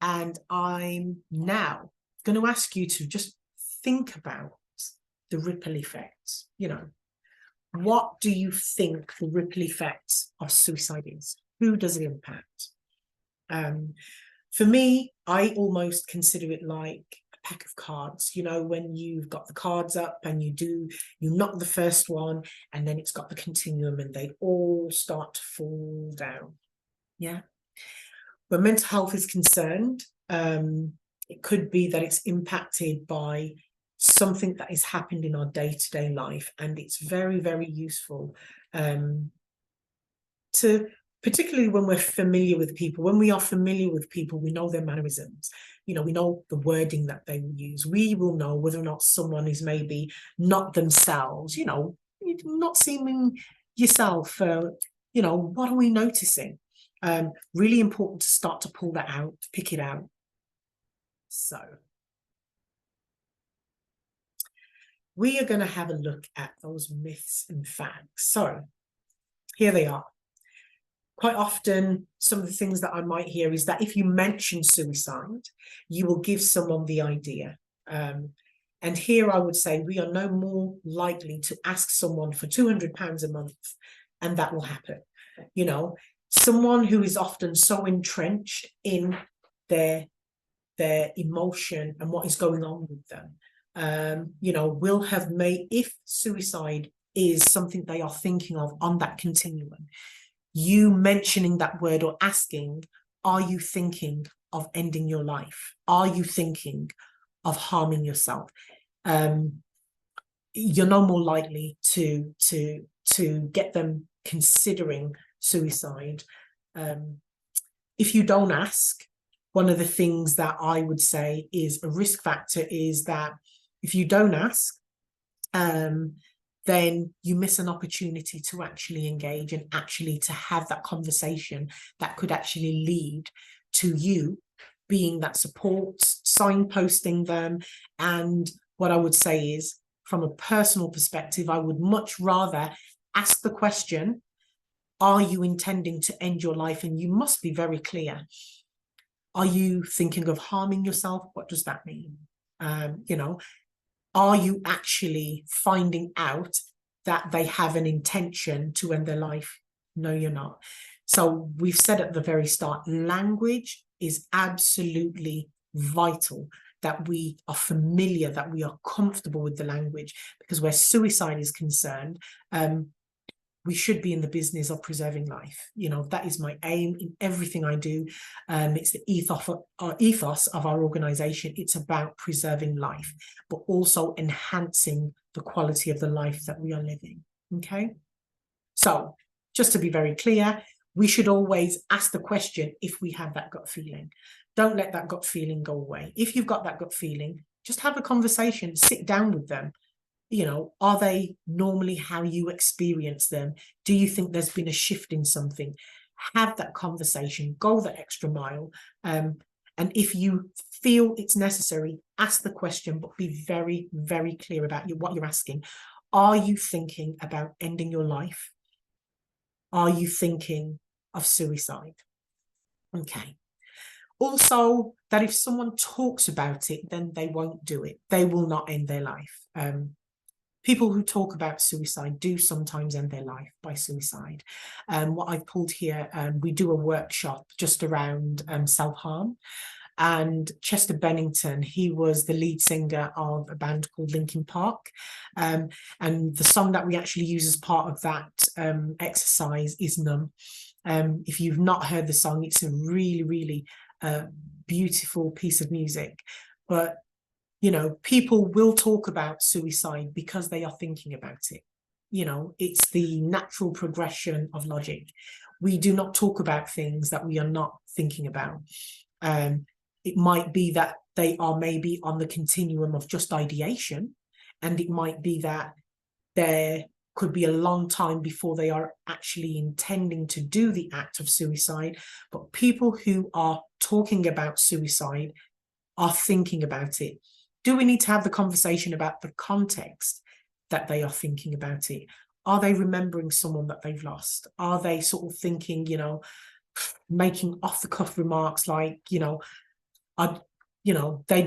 And I'm now going to ask you to just think about the ripple effects. You know, what do you think the ripple effects of suicide is? Who does it impact? For me, I almost consider it like a pack of cards. You know, when you've got the cards up and you knock the first one, and then it's got the continuum and they all start to fall down. Yeah. When mental health is concerned, it could be that it's impacted by something that has happened in our day-to-day life, and it's very, very useful particularly when we're familiar with people, when we are familiar with people, we know their mannerisms. We know the wording that they will use. We will know whether or not someone is maybe not themselves, not seeming yourself. What are we noticing? Really important to start to pull that out, pick it out. So we are going to have a look at those myths and facts. So here they are. Quite often, some of the things that I might hear is that if you mention suicide, you will give someone the idea. And here I would say we are no more likely to ask someone for £200 a month, and that will happen. Someone who is often so entrenched in their emotion and what is going on with them, will have made, if suicide is something they are thinking of on that continuum, you mentioning that word or asking, are you thinking of ending your life? Are you thinking of harming yourself? You're no more likely to get them considering suicide. If you don't ask, one of the things that I would say is a risk factor is that if you don't ask, then you miss an opportunity to actually engage and actually to have that conversation that could actually lead to you being that support, signposting them. And what I would say is, from a personal perspective, I would much rather ask the question, are you intending to end your life? And you must be very clear. Are you thinking of harming yourself? What does that mean? Are you actually finding out that they have an intention to end their life? No, you're not. So we've said at the very start, language is absolutely vital, that we are familiar, that we are comfortable with the language, because where suicide is concerned, we should be in the business of preserving life. That is my aim in everything I do. It's the ethos of our organization. It's about preserving life, but also enhancing the quality of the life that we are living. Okay. So just to be very clear, we should always ask the question if we have that gut feeling. Don't let that gut feeling go away. If you've got that gut feeling, just have a conversation, sit down with them. Are they normally how you experience them? Do you think there's been a shift in something? Have that conversation, go the extra mile. And if you feel it's necessary, ask the question, but be very, very clear about what you're asking. Are you thinking about ending your life? Are you thinking of suicide? Okay. Also, that if someone talks about it, then they won't do it. They will not end their life. People who talk about suicide do sometimes end their life by suicide. What I've pulled here, we do a workshop just around self-harm. And Chester Bennington, he was the lead singer of a band called Linkin Park. And the song that we actually use as part of that exercise is Numb. If you've not heard the song, it's a really, really beautiful piece of music. But people will talk about suicide because they are thinking about it. It's the natural progression of logic. We do not talk about things that we are not thinking about. It might be that they are maybe on the continuum of just ideation, and it might be that there could be a long time before they are actually intending to do the act of suicide. But people who are talking about suicide are thinking about it. Do we need to have the conversation about the context that they are thinking about it? Are they remembering someone that they've lost? Are they sort of thinking, making off-the-cuff remarks like, they'd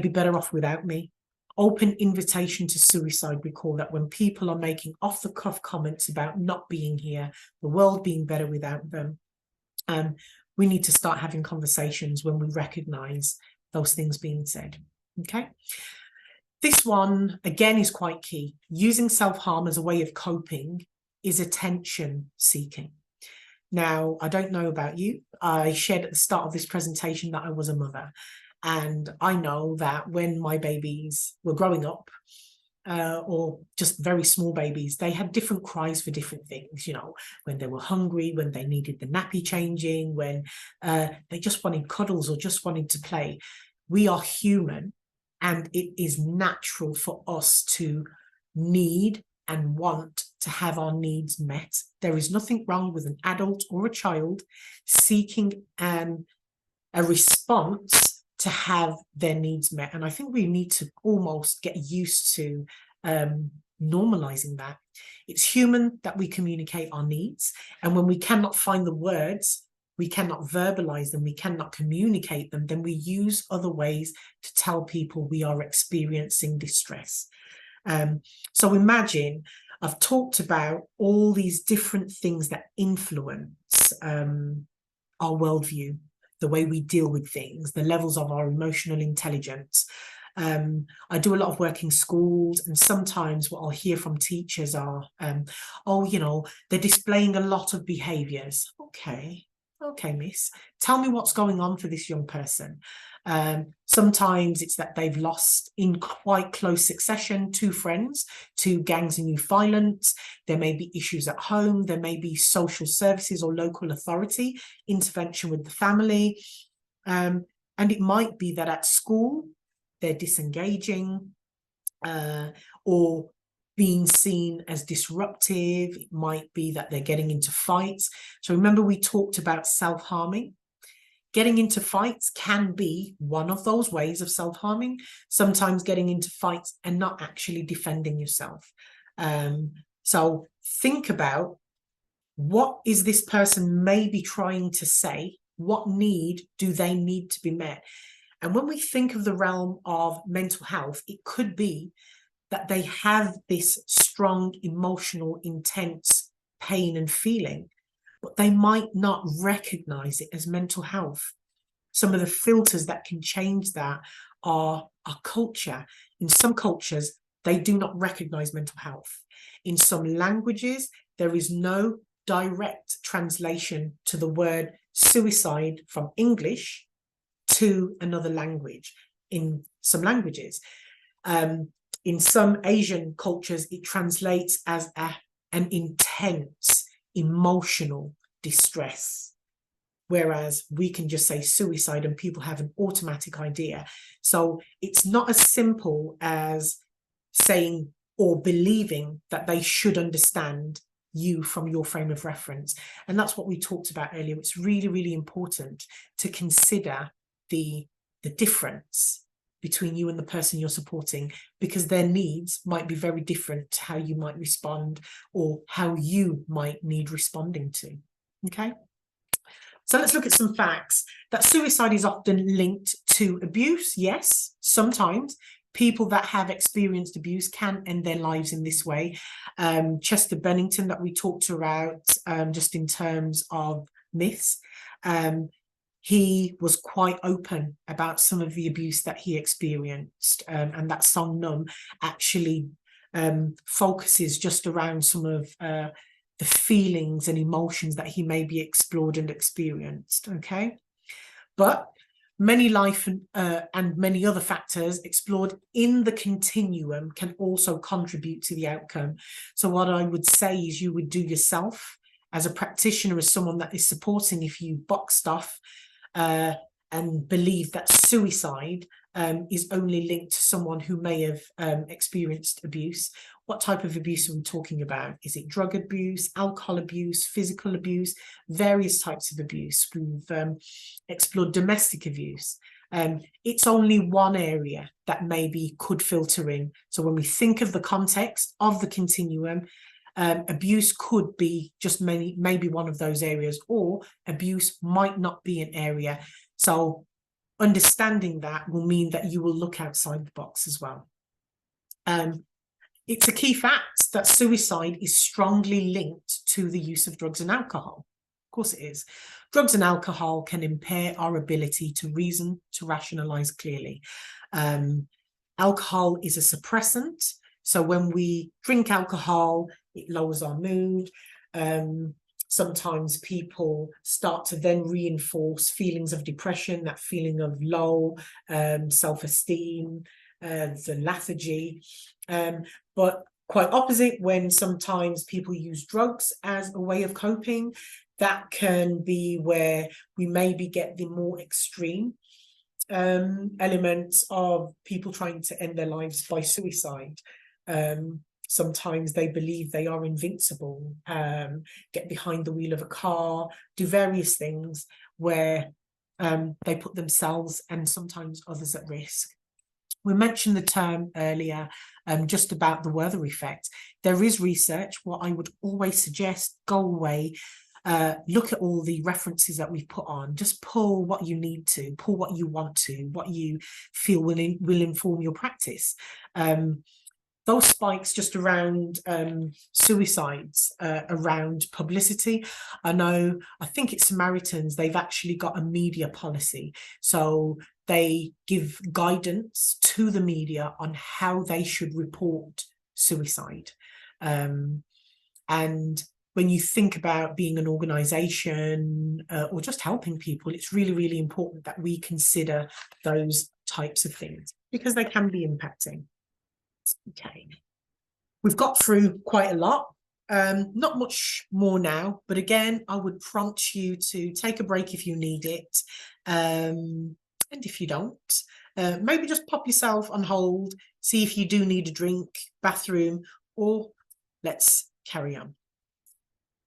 be better off without me? Open invitation to suicide. Recall that when people are making off-the-cuff comments about not being here, the world being better without them, we need to start having conversations when we recognize those things being said. Okay. This one, again, is quite key. Using self-harm as a way of coping is attention seeking. Now, I don't know about you. I shared at the start of this presentation that I was a mother. And I know that when my babies were growing up, or just very small babies, they had different cries for different things, you know, when they were hungry, when they needed the nappy changing, when they just wanted cuddles or just wanted to play. We are human, and it is natural for us to need and want to have our needs met. There is nothing wrong with an adult or a child seeking a response to have their needs met. And I think we need to almost get used to normalizing that. It's human that we communicate our needs. And when we cannot find the words, we cannot verbalize them, we cannot communicate them, then we use other ways to tell people we are experiencing distress. So imagine, I've talked about all these different things that influence our worldview, the way we deal with things, the levels of our emotional intelligence. I do a lot of work in schools, and sometimes what I'll hear from teachers are, oh, you know, they're displaying a lot of behaviours. Okay, miss, tell me what's going on for this young person. Sometimes it's that they've lost in quite close succession 2 friends to gangs and youth violence. There may be issues at home. There may be social services or local authority intervention with the family. And it might be that at school, they're disengaging or being seen as disruptive. It might be that they're getting into fights. So remember, we talked about self-harming. Getting into fights can be one of those ways of self-harming. Sometimes getting into fights and not actually defending yourself. So think about, what is this person maybe trying to say? What need do they need to be met? And when we think of the realm of mental health, it could be that they have this strong, emotional, intense pain and feeling, but they might not recognize it as mental health. Some of the filters that can change that are our culture. In some cultures, they do not recognize mental health. In some languages, there is no direct translation to the word suicide from English to another language. In some languages, in some Asian cultures, it translates as an intense emotional distress, whereas we can just say suicide and people have an automatic idea. So it's not as simple as saying or believing that they should understand you from your frame of reference. And that's what we talked about earlier. It's really, really important to consider the difference between you and the person you're supporting, because their needs might be very different to how you might respond or how you might need responding to. Okay, so let's look at some facts. That suicide is often linked to abuse. Yes, sometimes people that have experienced abuse can end their lives in this way. Chester Bennington, that we talked about just in terms of myths, he was quite open about some of the abuse that he experienced, and that song Numb actually focuses just around some of the feelings and emotions that he maybe explored and experienced. Okay, but many life and many other factors explored in the continuum can also contribute to the outcome. So what I would say is, you would do yourself as a practitioner, as someone that is supporting, if you box stuff and believe that suicide is only linked to someone who may have experienced abuse. What type of abuse are we talking about? Is it drug abuse, alcohol abuse, physical abuse, various types of abuse? We've explored domestic abuse. It's only one area that maybe could filter in. So when we think of the context of the continuum, abuse could be just maybe one of those areas, or abuse might not be an area. So understanding that will mean that you will look outside the box as well. It's a key fact that suicide is strongly linked to the use of drugs and alcohol. Of course it is. Drugs and alcohol can impair our ability to reason, to rationalize clearly. Alcohol is a suppressant. So when we drink alcohol, it lowers our mood. Sometimes people start to then reinforce feelings of depression, that feeling of low self-esteem, the lethargy, but quite opposite when sometimes people use drugs as a way of coping. That can be where we maybe get the more extreme elements of people trying to end their lives by suicide. Sometimes they believe they are invincible, get behind the wheel of a car, do various things where they put themselves and sometimes others at risk. We mentioned the term earlier, just about the Werther effect. There is research. What I would always suggest, go away, look at all the references that we've put on. Just pull what you need to, pull what you want to, what you feel will inform your practice. Those spikes just around suicides, around publicity. I think it's Samaritans, they've actually got a media policy. So they give guidance to the media on how they should report suicide. And when you think about being an organization or just helping people, it's really, really important that we consider those types of things because they can be impacting. Okay, we've got through quite a lot, not much more now, but again, I would prompt you to take a break if you need it, and if you don't, maybe just pop yourself on hold, see if you do need a drink, bathroom, or let's carry on.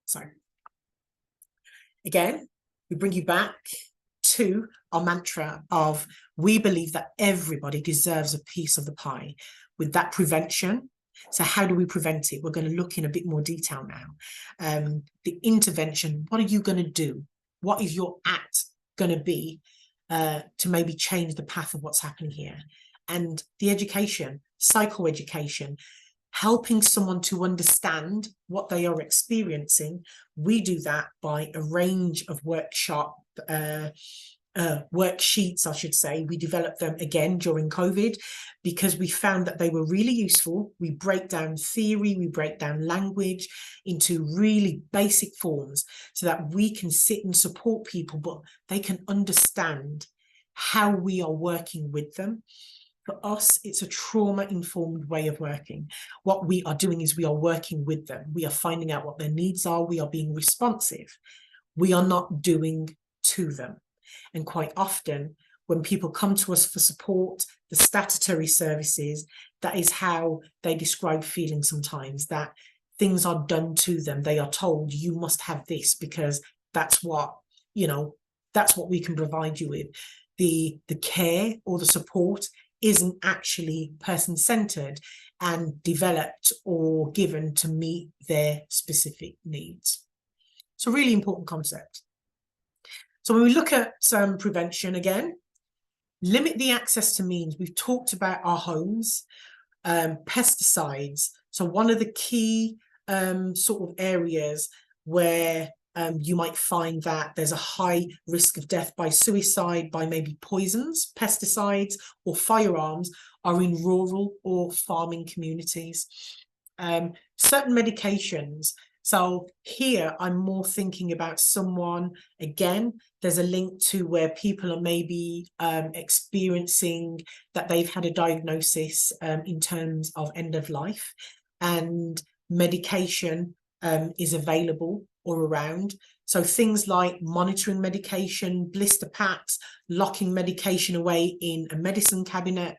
So again, we bring you back to our mantra of we believe that everybody deserves a piece of the pie. With that prevention, so how do we prevent it? We're going to look in a bit more detail now. The intervention, what are you going to do? What is your act going to be to maybe change the path of what's happening here? And the education, psychoeducation, helping someone to understand what they are experiencing. We do that by a range of worksheets, I should say. We developed them again during COVID because we found that they were really useful. We break down theory, we break down language into really basic forms so that we can sit and support people, but they can understand how we are working with them. For us, it's a trauma-informed way of working. What we are doing is we are working with them. We are finding out what their needs are. We are being responsive. We are not doing to them. And quite often, when people come to us for support, the statutory services, that is how they describe feeling sometimes, that things are done to them. They are told, you must have this because that's what, that's what we can provide you with. The care or the support isn't actually person-centered and developed or given to meet their specific needs. It's a really important concept. So when we look at prevention again, limit the access to means. We've talked about our homes, pesticides. So one of the key sort of areas where you might find that there's a high risk of death by suicide, by maybe poisons, pesticides, or firearms are in rural or farming communities. Certain medications. So here I'm more thinking about someone, again, there's a link to where people are maybe experiencing that they've had a diagnosis in terms of end of life, and medication is available or around. So things like monitoring medication, blister packs, locking medication away in a medicine cabinet,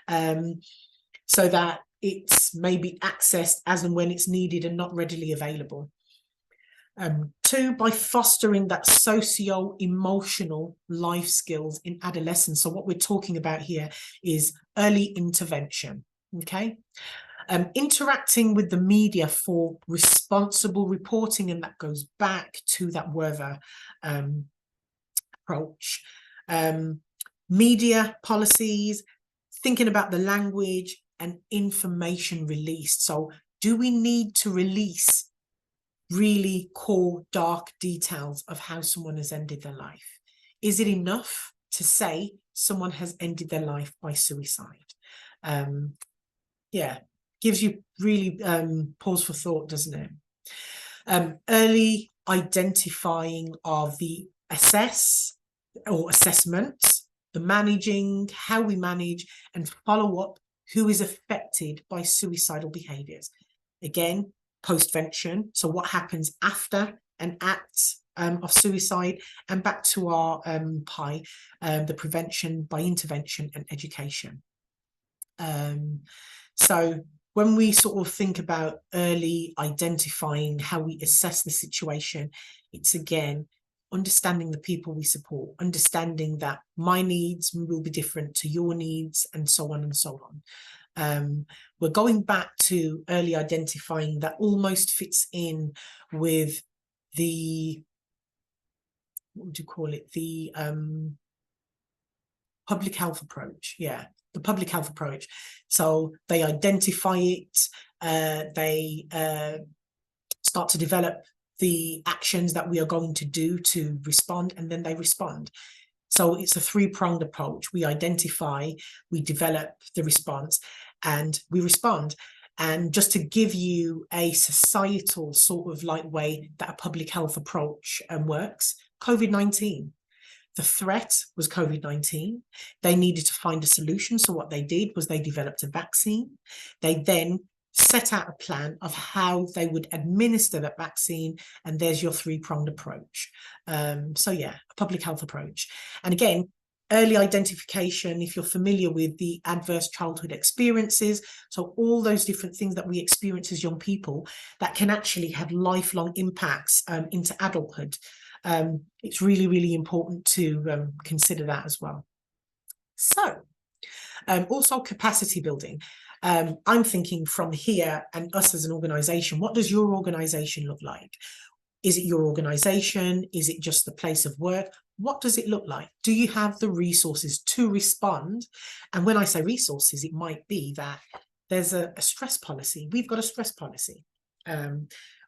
so that it's maybe accessed as and when it's needed and not readily available. 2, by fostering that socio-emotional life skills in adolescence. So what we're talking about here is early intervention, okay? Interacting with the media for responsible reporting, and that goes back to that Werther approach. Media policies, thinking about the language and information released. So do we need to release really core dark details of how someone has ended their life? Is it enough to say someone has ended their life by suicide? Yeah, gives you really pause for thought, doesn't it? Early identifying of the assessments the managing, how we manage and follow up who is affected by suicidal behaviours. Again, postvention, so what happens after an act of suicide, and back to our PIE, the prevention by intervention and education. So when we sort of think about early identifying how we assess the situation, it's again understanding the people we support, understanding that my needs will be different to your needs, and so on and so on. We're going back to early identifying that almost fits in with the, what would you call it, the public health approach. Yeah, the public health approach. So they identify it, they start to develop the actions that we are going to do to respond, and then they respond. So it's a three-pronged approach. We identify, we develop the response, and we respond. And just to give you a societal sort of like way that a public health approach works, COVID-19. The threat was COVID-19. They needed to find a solution. So what they did was they developed a vaccine. They then set out a plan of how they would administer that vaccine. And there's your three-pronged approach. So yeah, a public health approach. And again, early identification, if you're familiar with the adverse childhood experiences, so all those different things that we experience as young people that can actually have lifelong impacts into adulthood. It's really, really important to consider that as well. So also capacity building. I'm thinking from here and us as an organisation, what does your organisation look like? Is it your organisation? Is it just the place of work? What does it look like? Do you have the resources to respond? And when I say resources, it might be that there's a stress policy. We've got a stress policy.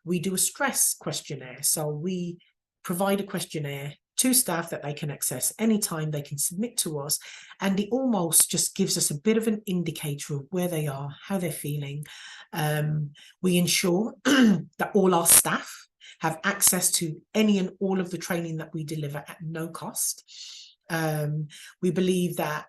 We do a stress questionnaire. So we provide a questionnaire to staff that they can access anytime, they can submit to us, and it almost just gives us a bit of an indicator of where they are, how they're feeling. We ensure that all our staff have access to any and all of the training that we deliver at no cost. We believe that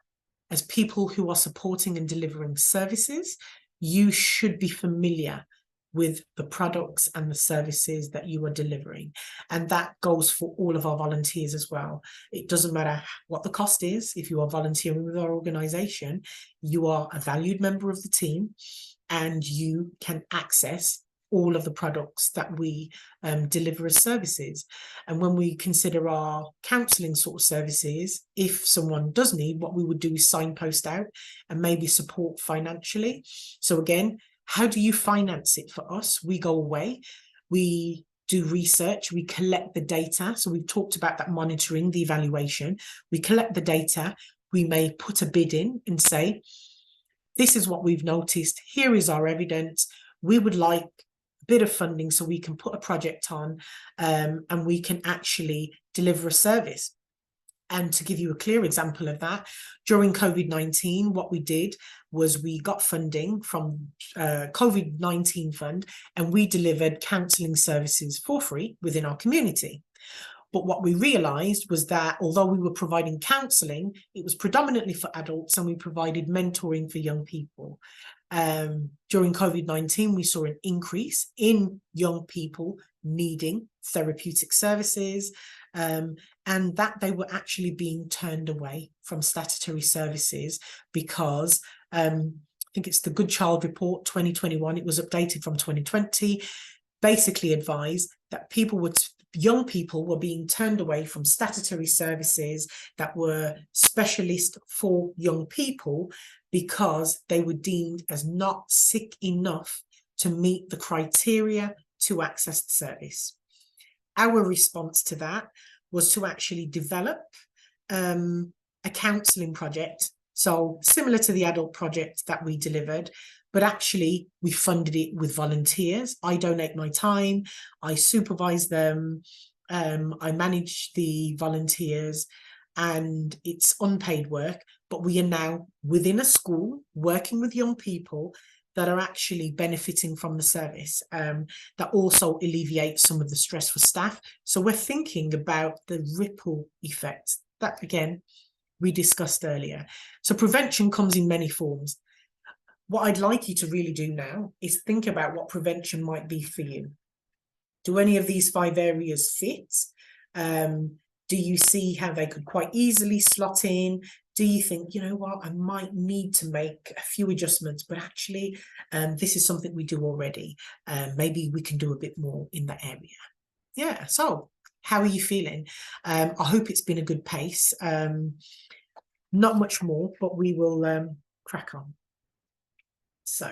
as people who are supporting and delivering services, you should be familiar with the products and the services that you are delivering. And that goes for all of our volunteers as well. It doesn't matter what the cost is. If you are volunteering with our organisation, you are a valued member of the team and you can access all of the products that we deliver as services. And when we consider our counselling sort of services, if someone does need, what we would do is signpost out and maybe support financially. So again, how do you finance it for us? We go away, we do research, we collect the data. So we've talked about that monitoring, the evaluation. We collect the data, we may put a bid in and say, this is what we've noticed, here is our evidence, we would like a bit of funding so we can put a project on and we can actually deliver a service. And to give you a clear example of that, during COVID-19, what we did was we got funding from COVID-19 fund and we delivered counselling services for free within our community. But what we realised was that although we were providing counselling, it was predominantly for adults and we provided mentoring for young people. During COVID-19, we saw an increase in young people needing therapeutic services, and that they were actually being turned away from statutory services because I think it's the Good Child Report 2021, it was updated from 2020, basically advised that young people were being turned away from statutory services that were specialist for young people because they were deemed as not sick enough to meet the criteria to access the service. Our response to that was to actually develop a counselling project, so similar to the adult project that we delivered, but actually we funded it with volunteers. I donate my time, I supervise them, I manage the volunteers, and it's unpaid work, but we are now within a school working with young people that are actually benefiting from the service, that also alleviates some of the stress for staff. So we're thinking about the ripple effect. That again, we discussed earlier. So prevention comes in many forms. What I'd like you to really do now is think about what prevention might be for you. Do any of these 5 areas fit? Do you see how they could quite easily slot in? Do you think, you know what, I might need to make a few adjustments, but actually this is something we do already. Maybe we can do a bit more in that area. Yeah, so how are you feeling? I hope it's been a good pace. Not much more, but we will crack on. So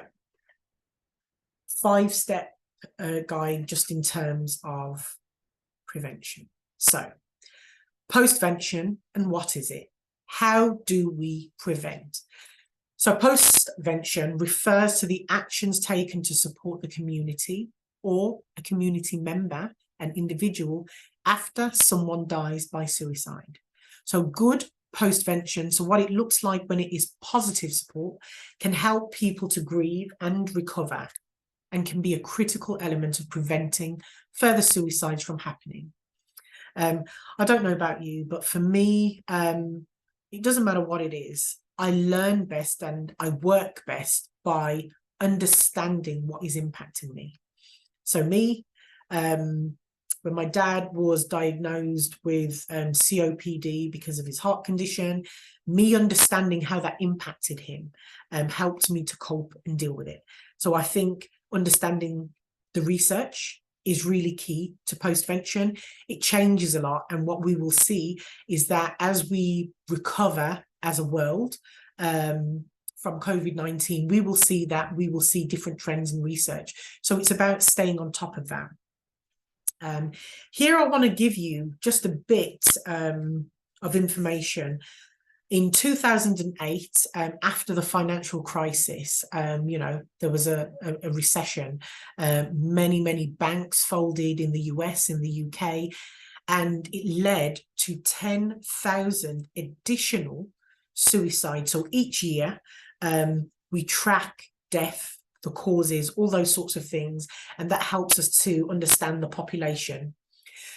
5-step guide just in terms of prevention. So postvention, and what is it? How do we prevent? So postvention refers to the actions taken to support the community or a community member, an individual, after someone dies by suicide. So good postvention, so what it looks like when it is positive support, can help people to grieve and recover, and can be a critical element of preventing further suicides from happening. I don't know about you, but for me, it doesn't matter what it is. I learn best and I work best by understanding what is impacting me. So me, when my dad was diagnosed with COPD because of his heart condition, me understanding how that impacted him helped me to cope and deal with it. So I think understanding the research is really key to postvention. It changes a lot, and what we will see is that as we recover as a world from COVID-19, we will see different trends in research. So it's about staying on top of that. Here I want to give you just a bit of information. In 2008, after the financial crisis, you know, there was a recession. Many banks folded in the US, in the UK, and it led to 10,000 additional suicides. So each year, we track death, the causes, all those sorts of things, and that helps us to understand the population.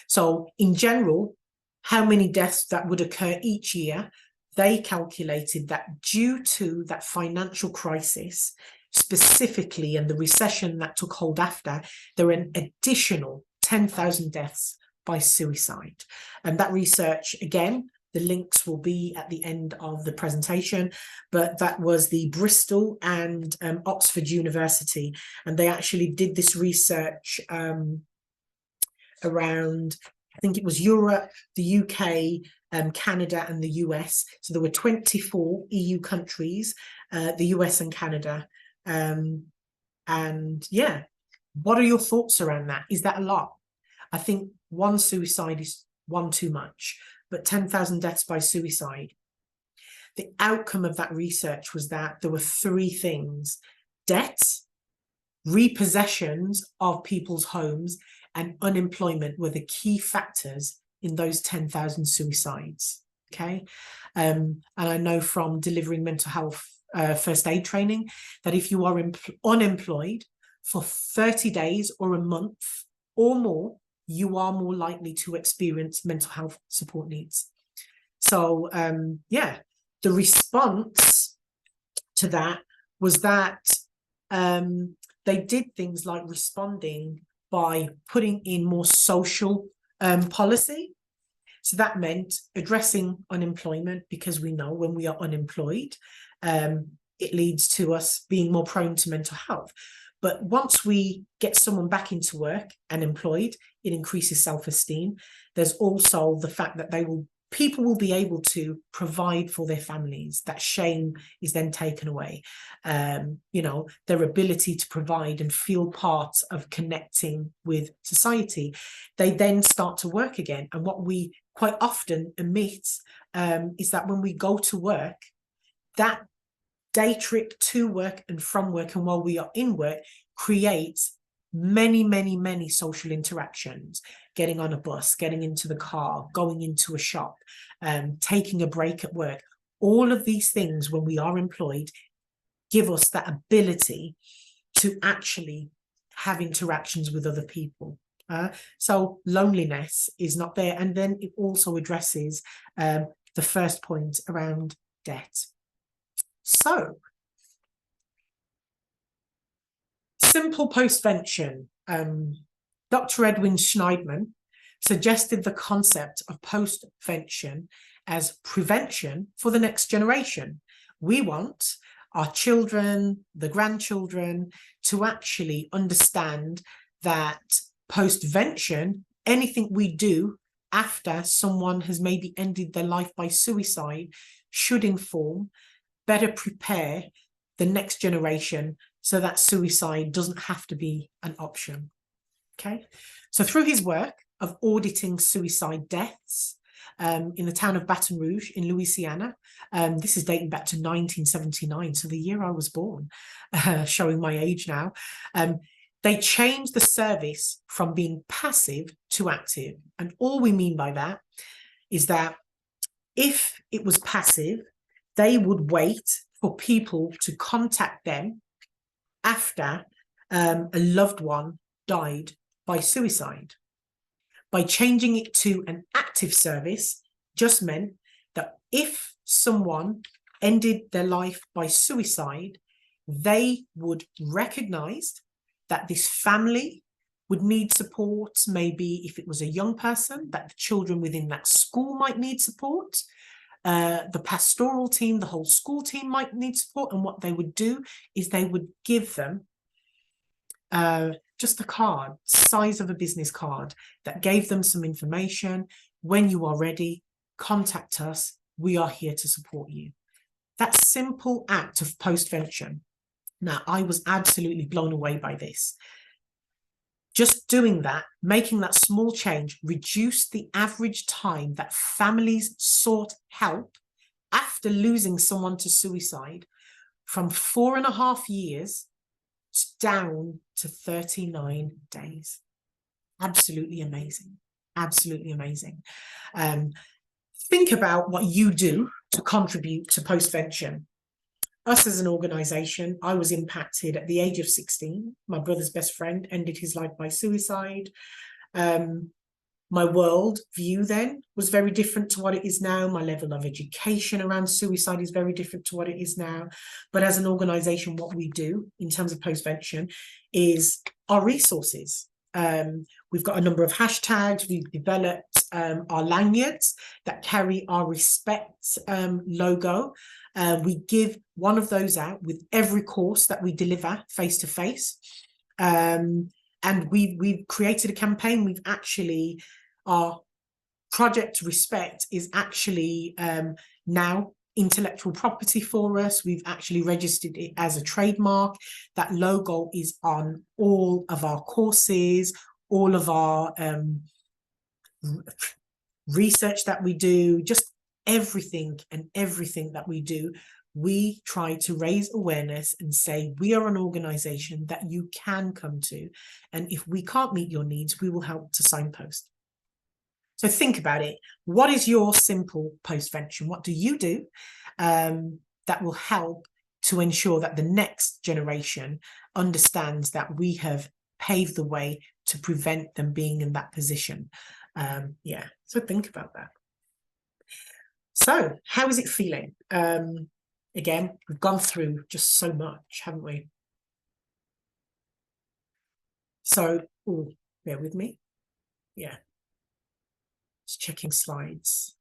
So in general, how many deaths that would occur each year, they calculated that due to that financial crisis specifically and the recession that took hold after, there were an additional 10,000 deaths by suicide. And that research, again, the links will be at the end of the presentation, but that was the Bristol and Oxford University, and they actually did this research around, I think it was Europe, the UK, Canada and the US. So there were 24 EU countries, the US and Canada. And yeah, what are your thoughts around that? Is that a lot? I think one suicide is one too much, but 10,000 deaths by suicide. The outcome of that research was that there were 3 things: debts, repossessions of people's homes, and unemployment were the key factors in those 10,000 suicides. Okay. And I know from delivering mental health first aid training that if you are unemployed for 30 days or a month or more, you are more likely to experience mental health support needs. So yeah, the response to that was that they did things like responding by putting in more social policy. So that meant addressing unemployment, because we know when we are unemployed, it leads to us being more prone to mental health. But once we get someone back into work and employed, it increases self-esteem. There's also the fact that people will be able to provide for their families. That shame is then taken away. You know, their ability to provide and feel part of connecting with society. They then start to work again. And what we quite often omit is that when we go to work, that day trip to work and from work and while we are in work creates many social interactions. Getting on a bus, getting into the car, going into a shop, taking a break at work. All of these things, when we are employed, give us that ability to actually have interactions with other people. So loneliness is not there. And then it also addresses the first point around debt. So, simple postvention. Dr. Edwin Schneidman suggested the concept of postvention as prevention for the next generation. We want our children, the grandchildren, to actually understand that postvention, anything we do after someone has maybe ended their life by suicide, should inform, better prepare the next generation so that suicide doesn't have to be an option. Okay, so through his work of auditing suicide deaths in the town of Baton Rouge in Louisiana, this is dating back to 1979, so the year I was born, showing my age now, they changed the service from being passive to active. And all we mean by that is that if it was passive, they would wait for people to contact them after a loved one died by suicide. By changing it to an active service just meant that if someone ended their life by suicide, they would recognize that this family would need support. Maybe if it was a young person, that the children within that school might need support. The pastoral team, the whole school team might need support. And what they would do is they would give them just a card, size of a business card, that gave them some information. When you are ready, contact us. We are here to support you. That simple act of postvention. Now, I was absolutely blown away by this. Just doing that, making that small change, reduced the average time that families sought help after losing someone to suicide from 4.5 years down to 39 days. Absolutely amazing. Absolutely amazing. Think about what you do to contribute to postvention. Us as an organisation, I was impacted at the age of 16. My brother's best friend ended his life by suicide. My world view then was very different to what it is now. My level of education around suicide is very different to what it is now. But as an organisation, what we do in terms of postvention is our resources. We've got a number of hashtags. We've developed our lanyards that carry our respect logo. We give one of those out with every course that we deliver face to face. And we've created a campaign. We've actually, our Project Respect is actually now intellectual property for us. We've actually registered it as a trademark. That logo is on all of our courses, all of our research that we do, just everything that we do. We try to raise awareness and say we are an organisation that you can come to, and if we can't meet your needs, we will help to signpost. So think about it. What is your simple postvention? What do you do that will help to ensure that the next generation understands that we have paved the way to prevent them being in that position? Yeah, so think about that. So how is it feeling? Again, we've gone through just so much, haven't we? So, bear with me. Yeah. Just checking slides.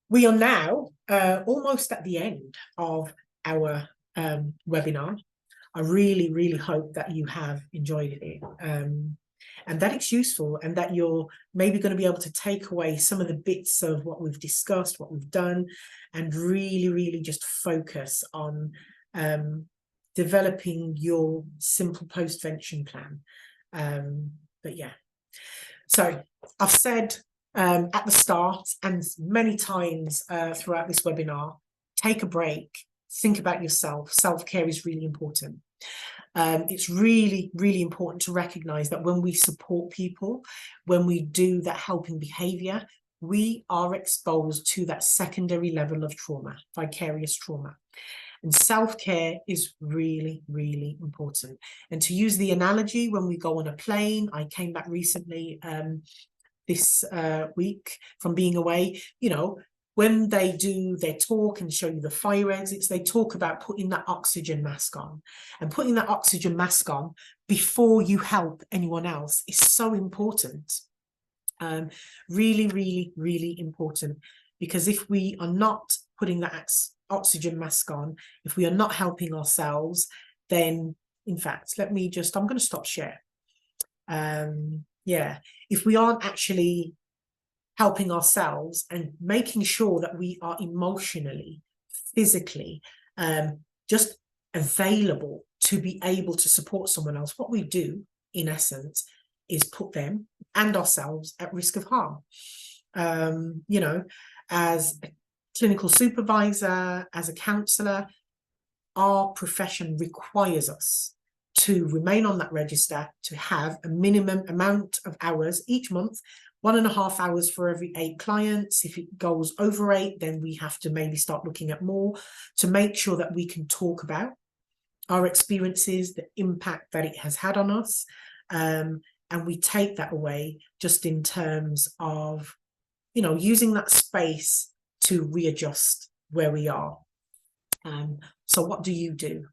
We are now almost at the end of our webinar. I really, really hope that you have enjoyed it and that it's useful, and that you're maybe going to be able to take away some of the bits of what we've discussed, what we've done, and really, really just focus on developing your simple postvention plan. But yeah, so I've said at the start and many times throughout this webinar, take a break, think about yourself. Self-care is really important. It's really, really important to recognize that when we support people, when we do that helping behavior, we are exposed to that secondary level of trauma, vicarious trauma. And self-care is really, really important. And to use the analogy, when we go on a plane, I came back recently this week from being away, you know, when they do their talk and show you the fire exits, they talk about putting that oxygen mask on, and putting that oxygen mask on before you help anyone else is so important. Really, really, really important, because if we are not putting that oxygen mask on, if we are not helping ourselves, then in fact, I'm going to stop share. Yeah, if we aren't actually helping ourselves and making sure that we are emotionally, physically, just available to be able to support someone else, what we do, in essence, is put them and ourselves at risk of harm. You know, as a clinical supervisor, as a counsellor, our profession requires us to remain on that register, to have a minimum amount of hours each month, 1.5 hours for every 8 clients. If it goes over 8, then we have to maybe start looking at more, to make sure that we can talk about our experiences, the impact that it has had on us. And we take that away just in terms of, you know, using that space to readjust where we are. So what do you do?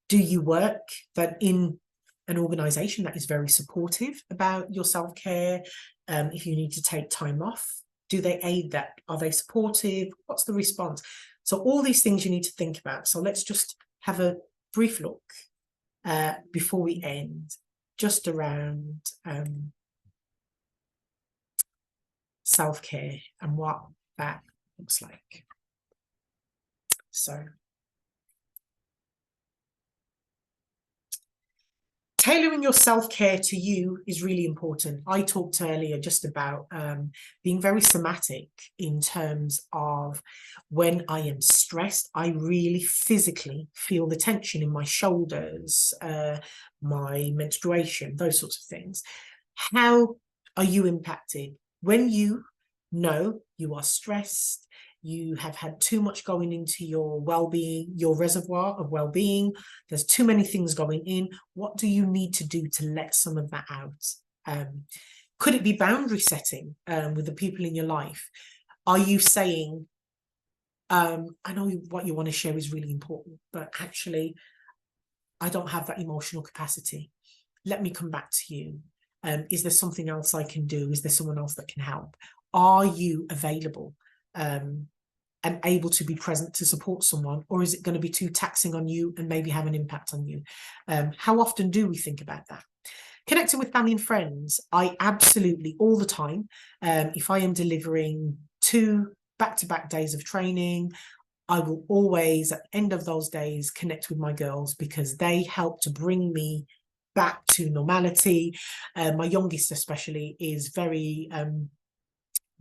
Do you work in an organization that is very supportive about your self-care? If you need to take time off, do they aid that? Are they supportive? What's the response? So all these things you need to think about. So let's just have a brief look before we end, just around self-care and what that looks like. So tailoring your self-care to you is really important. I talked earlier just about being very somatic in terms of when I am stressed, I really physically feel the tension in my shoulders, my menstruation, those sorts of things. How are you impacted? When you know you are stressed, you have had too much going into your well-being, your reservoir of well-being, there's too many things going in, what do you need to do to let some of that out? Could it be boundary setting with the people in your life? Are you saying, I know what you want to share is really important, but actually, I don't have that emotional capacity. Let me come back to you. Is there something else I can do? Is there someone else that can help? Are you available? And able to be present to support someone, or is it going to be too taxing on you and maybe have an impact on you? How often do we think about that? Connecting with family and friends, I absolutely, all the time, if I am delivering 2 back-to-back days of training, I will always, at the end of those days, connect with my girls, because they help to bring me back to normality. My youngest especially is very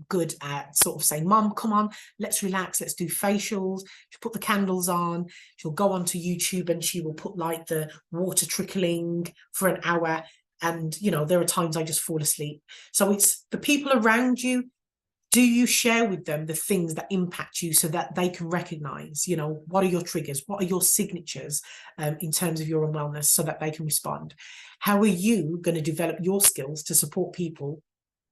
good at sort of saying, Mum, come on, let's relax, let's do facials. She'll put the candles on, she'll go onto YouTube and she will put like the water trickling for an hour, and you know, there are times I just fall asleep. So it's the people around you. Do you share with them the things that impact you so that they can recognize, you know, what are your triggers, what are your signatures in terms of your unwellness, so that they can respond? How are you going to develop your skills to support people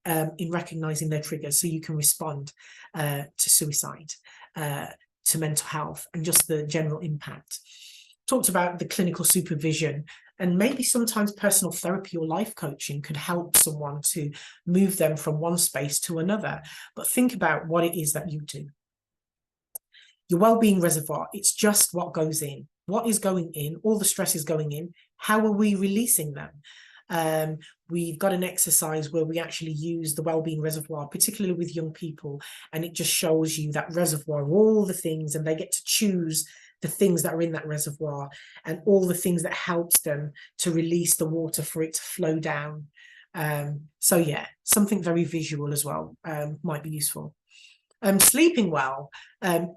in recognizing their triggers, so you can respond to suicide, to mental health, and just the general impact? Talked about the clinical supervision, and maybe sometimes personal therapy or life coaching could help someone to move them from one space to another. But think about what it is that you do. Your well-being reservoir, it's just what goes in. What is going in? All the stress is going in. How are we releasing them? We've got an exercise where we actually use the wellbeing reservoir, particularly with young people, and it just shows you that reservoir, all the things, and they get to choose the things that are in that reservoir and all the things that helps them to release the water for it to flow down. So yeah, something very visual as well might be useful. Sleeping well,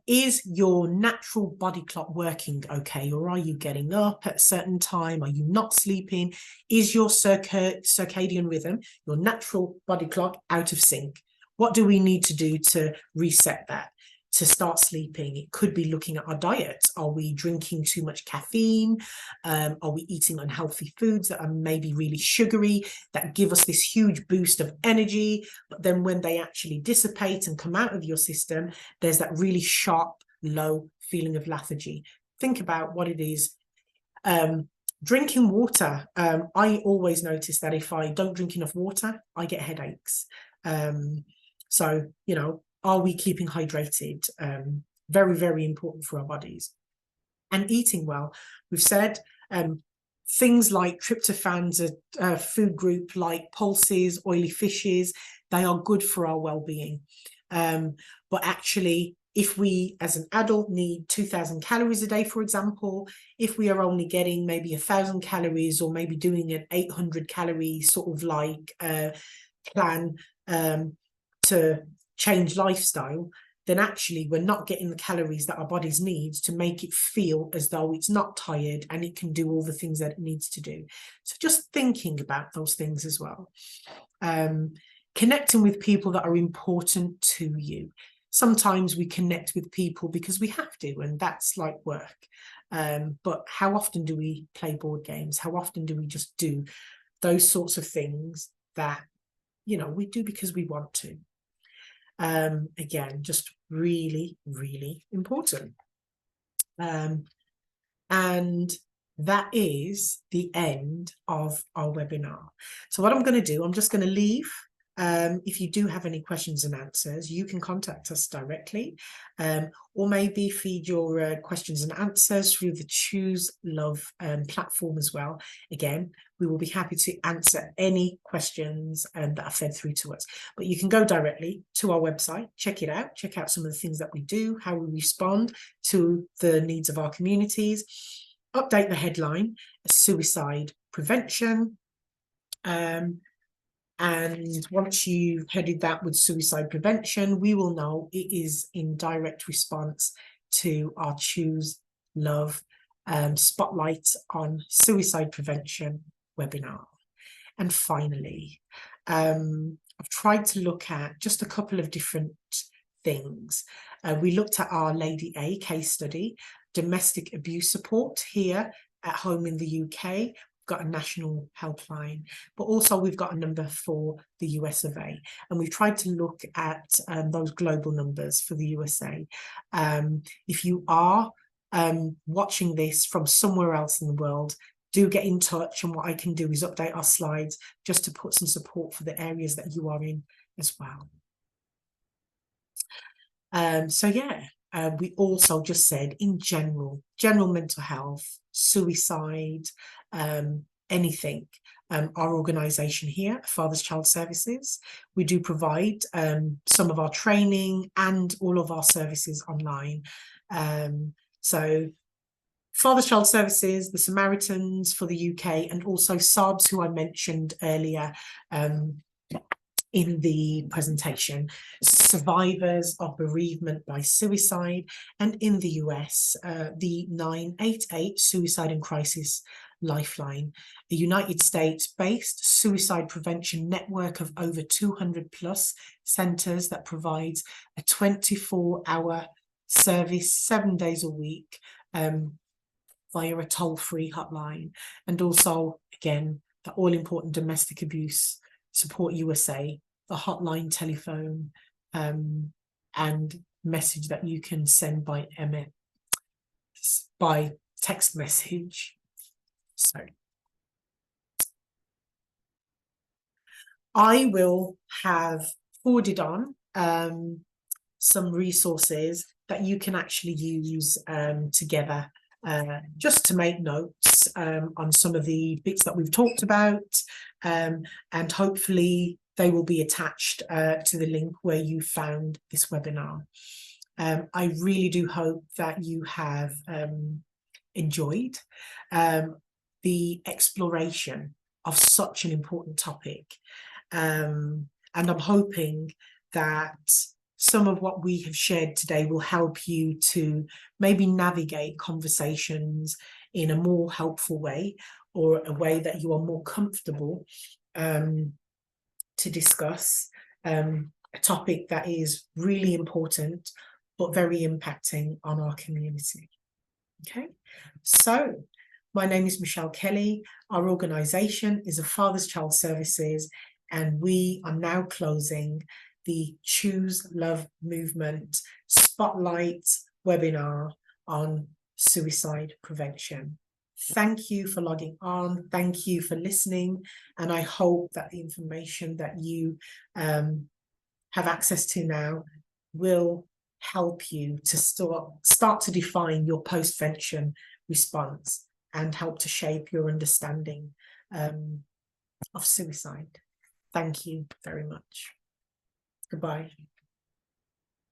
is your natural body clock working okay, or are you getting up at a certain time? Are you not sleeping? Is your circadian rhythm, your natural body clock, out of sync? What do we need to do to reset that? to start sleeping. It could be looking at our diets. Are we drinking too much caffeine? Are we eating unhealthy foods that are maybe really sugary, that give us this huge boost of energy, but then when they actually dissipate and come out of your system, there's that really sharp, low feeling of lethargy. Think about what it is. Drinking water. I always notice that if I don't drink enough water, I get headaches. So, you know, are we keeping hydrated? Very, very important for our bodies. And eating well. We've said things like tryptophans, a food group like pulses, oily fishes, they are good for our well-being. But actually, if we as an adult need 2,000 calories a day, for example, if we are only getting maybe 1,000 calories or maybe doing an 800 calorie sort of like plan to change lifestyle, then actually we're not getting the calories that our bodies needs to make it feel as though it's not tired and it can do all the things that it needs to do. So just thinking about those things as well. Connecting with people that are important to you. Sometimes we connect with people because we have to, and that's like work. But how often do we play board games? How often do we just do those sorts of things that, you know, we do because we want to? Again, just really, really important. And that is the end of our webinar. So what I'm going to do, I'm just going to leave. If you do have any questions and answers, you can contact us directly, or maybe feed your questions and answers through the Choose Love platform as well. Again, we will be happy to answer any questions that are fed through to us. But you can go directly to our website, check it out, check out some of the things that we do, how we respond to the needs of our communities, update the headline, suicide prevention. And once you've headed that with suicide prevention, we will know it is in direct response to our Choose Love Spotlight on Suicide Prevention webinar. And finally, I've tried to look at just a couple of different things. We looked at our Lady A case study, domestic abuse support here at home in the UK. Got a national helpline, but also we've got a number for the US of A, and we've tried to look at those global numbers for the USA. If you are watching this from somewhere else in the world, do get in touch, and what I can do is update our slides just to put some support for the areas that you are in as well. So yeah, we also just said in general mental health, suicide, anything. Our organisation here, Father's Child Services, we do provide some of our training and all of our services online. So Father's Child Services, the Samaritans for the UK, and also SARBS, who I mentioned earlier in the presentation, survivors of bereavement by suicide, and in the US, the 988 Suicide and Crisis Lifeline, a United States-based suicide prevention network of over 200 plus centres that provides a 24-hour service 7 days a week via a toll-free hotline. And also, again, the all-important Domestic Abuse Support USA, the hotline telephone and message that you can send by text message. So I will have forwarded on some resources that you can actually use together just to make notes on some of the bits that we've talked about, and hopefully they will be attached to the link where you found this webinar. I really do hope that you have enjoyed the exploration of such an important topic. And I'm hoping that some of what we have shared today will help you to maybe navigate conversations in a more helpful way, or a way that you are more comfortable to discuss a topic that is really important but very impacting on our community. Okay, so my name is Michelle Kelly. Our organisation is a Father's Child Services, and we are now closing the Choose Love Movement Spotlight webinar on suicide prevention. Thank you for logging on. Thank you for listening. And I hope that the information that you have access to now will help you to start to define your post-vention response and help to shape your understanding of suicide. Thank you very much. Goodbye.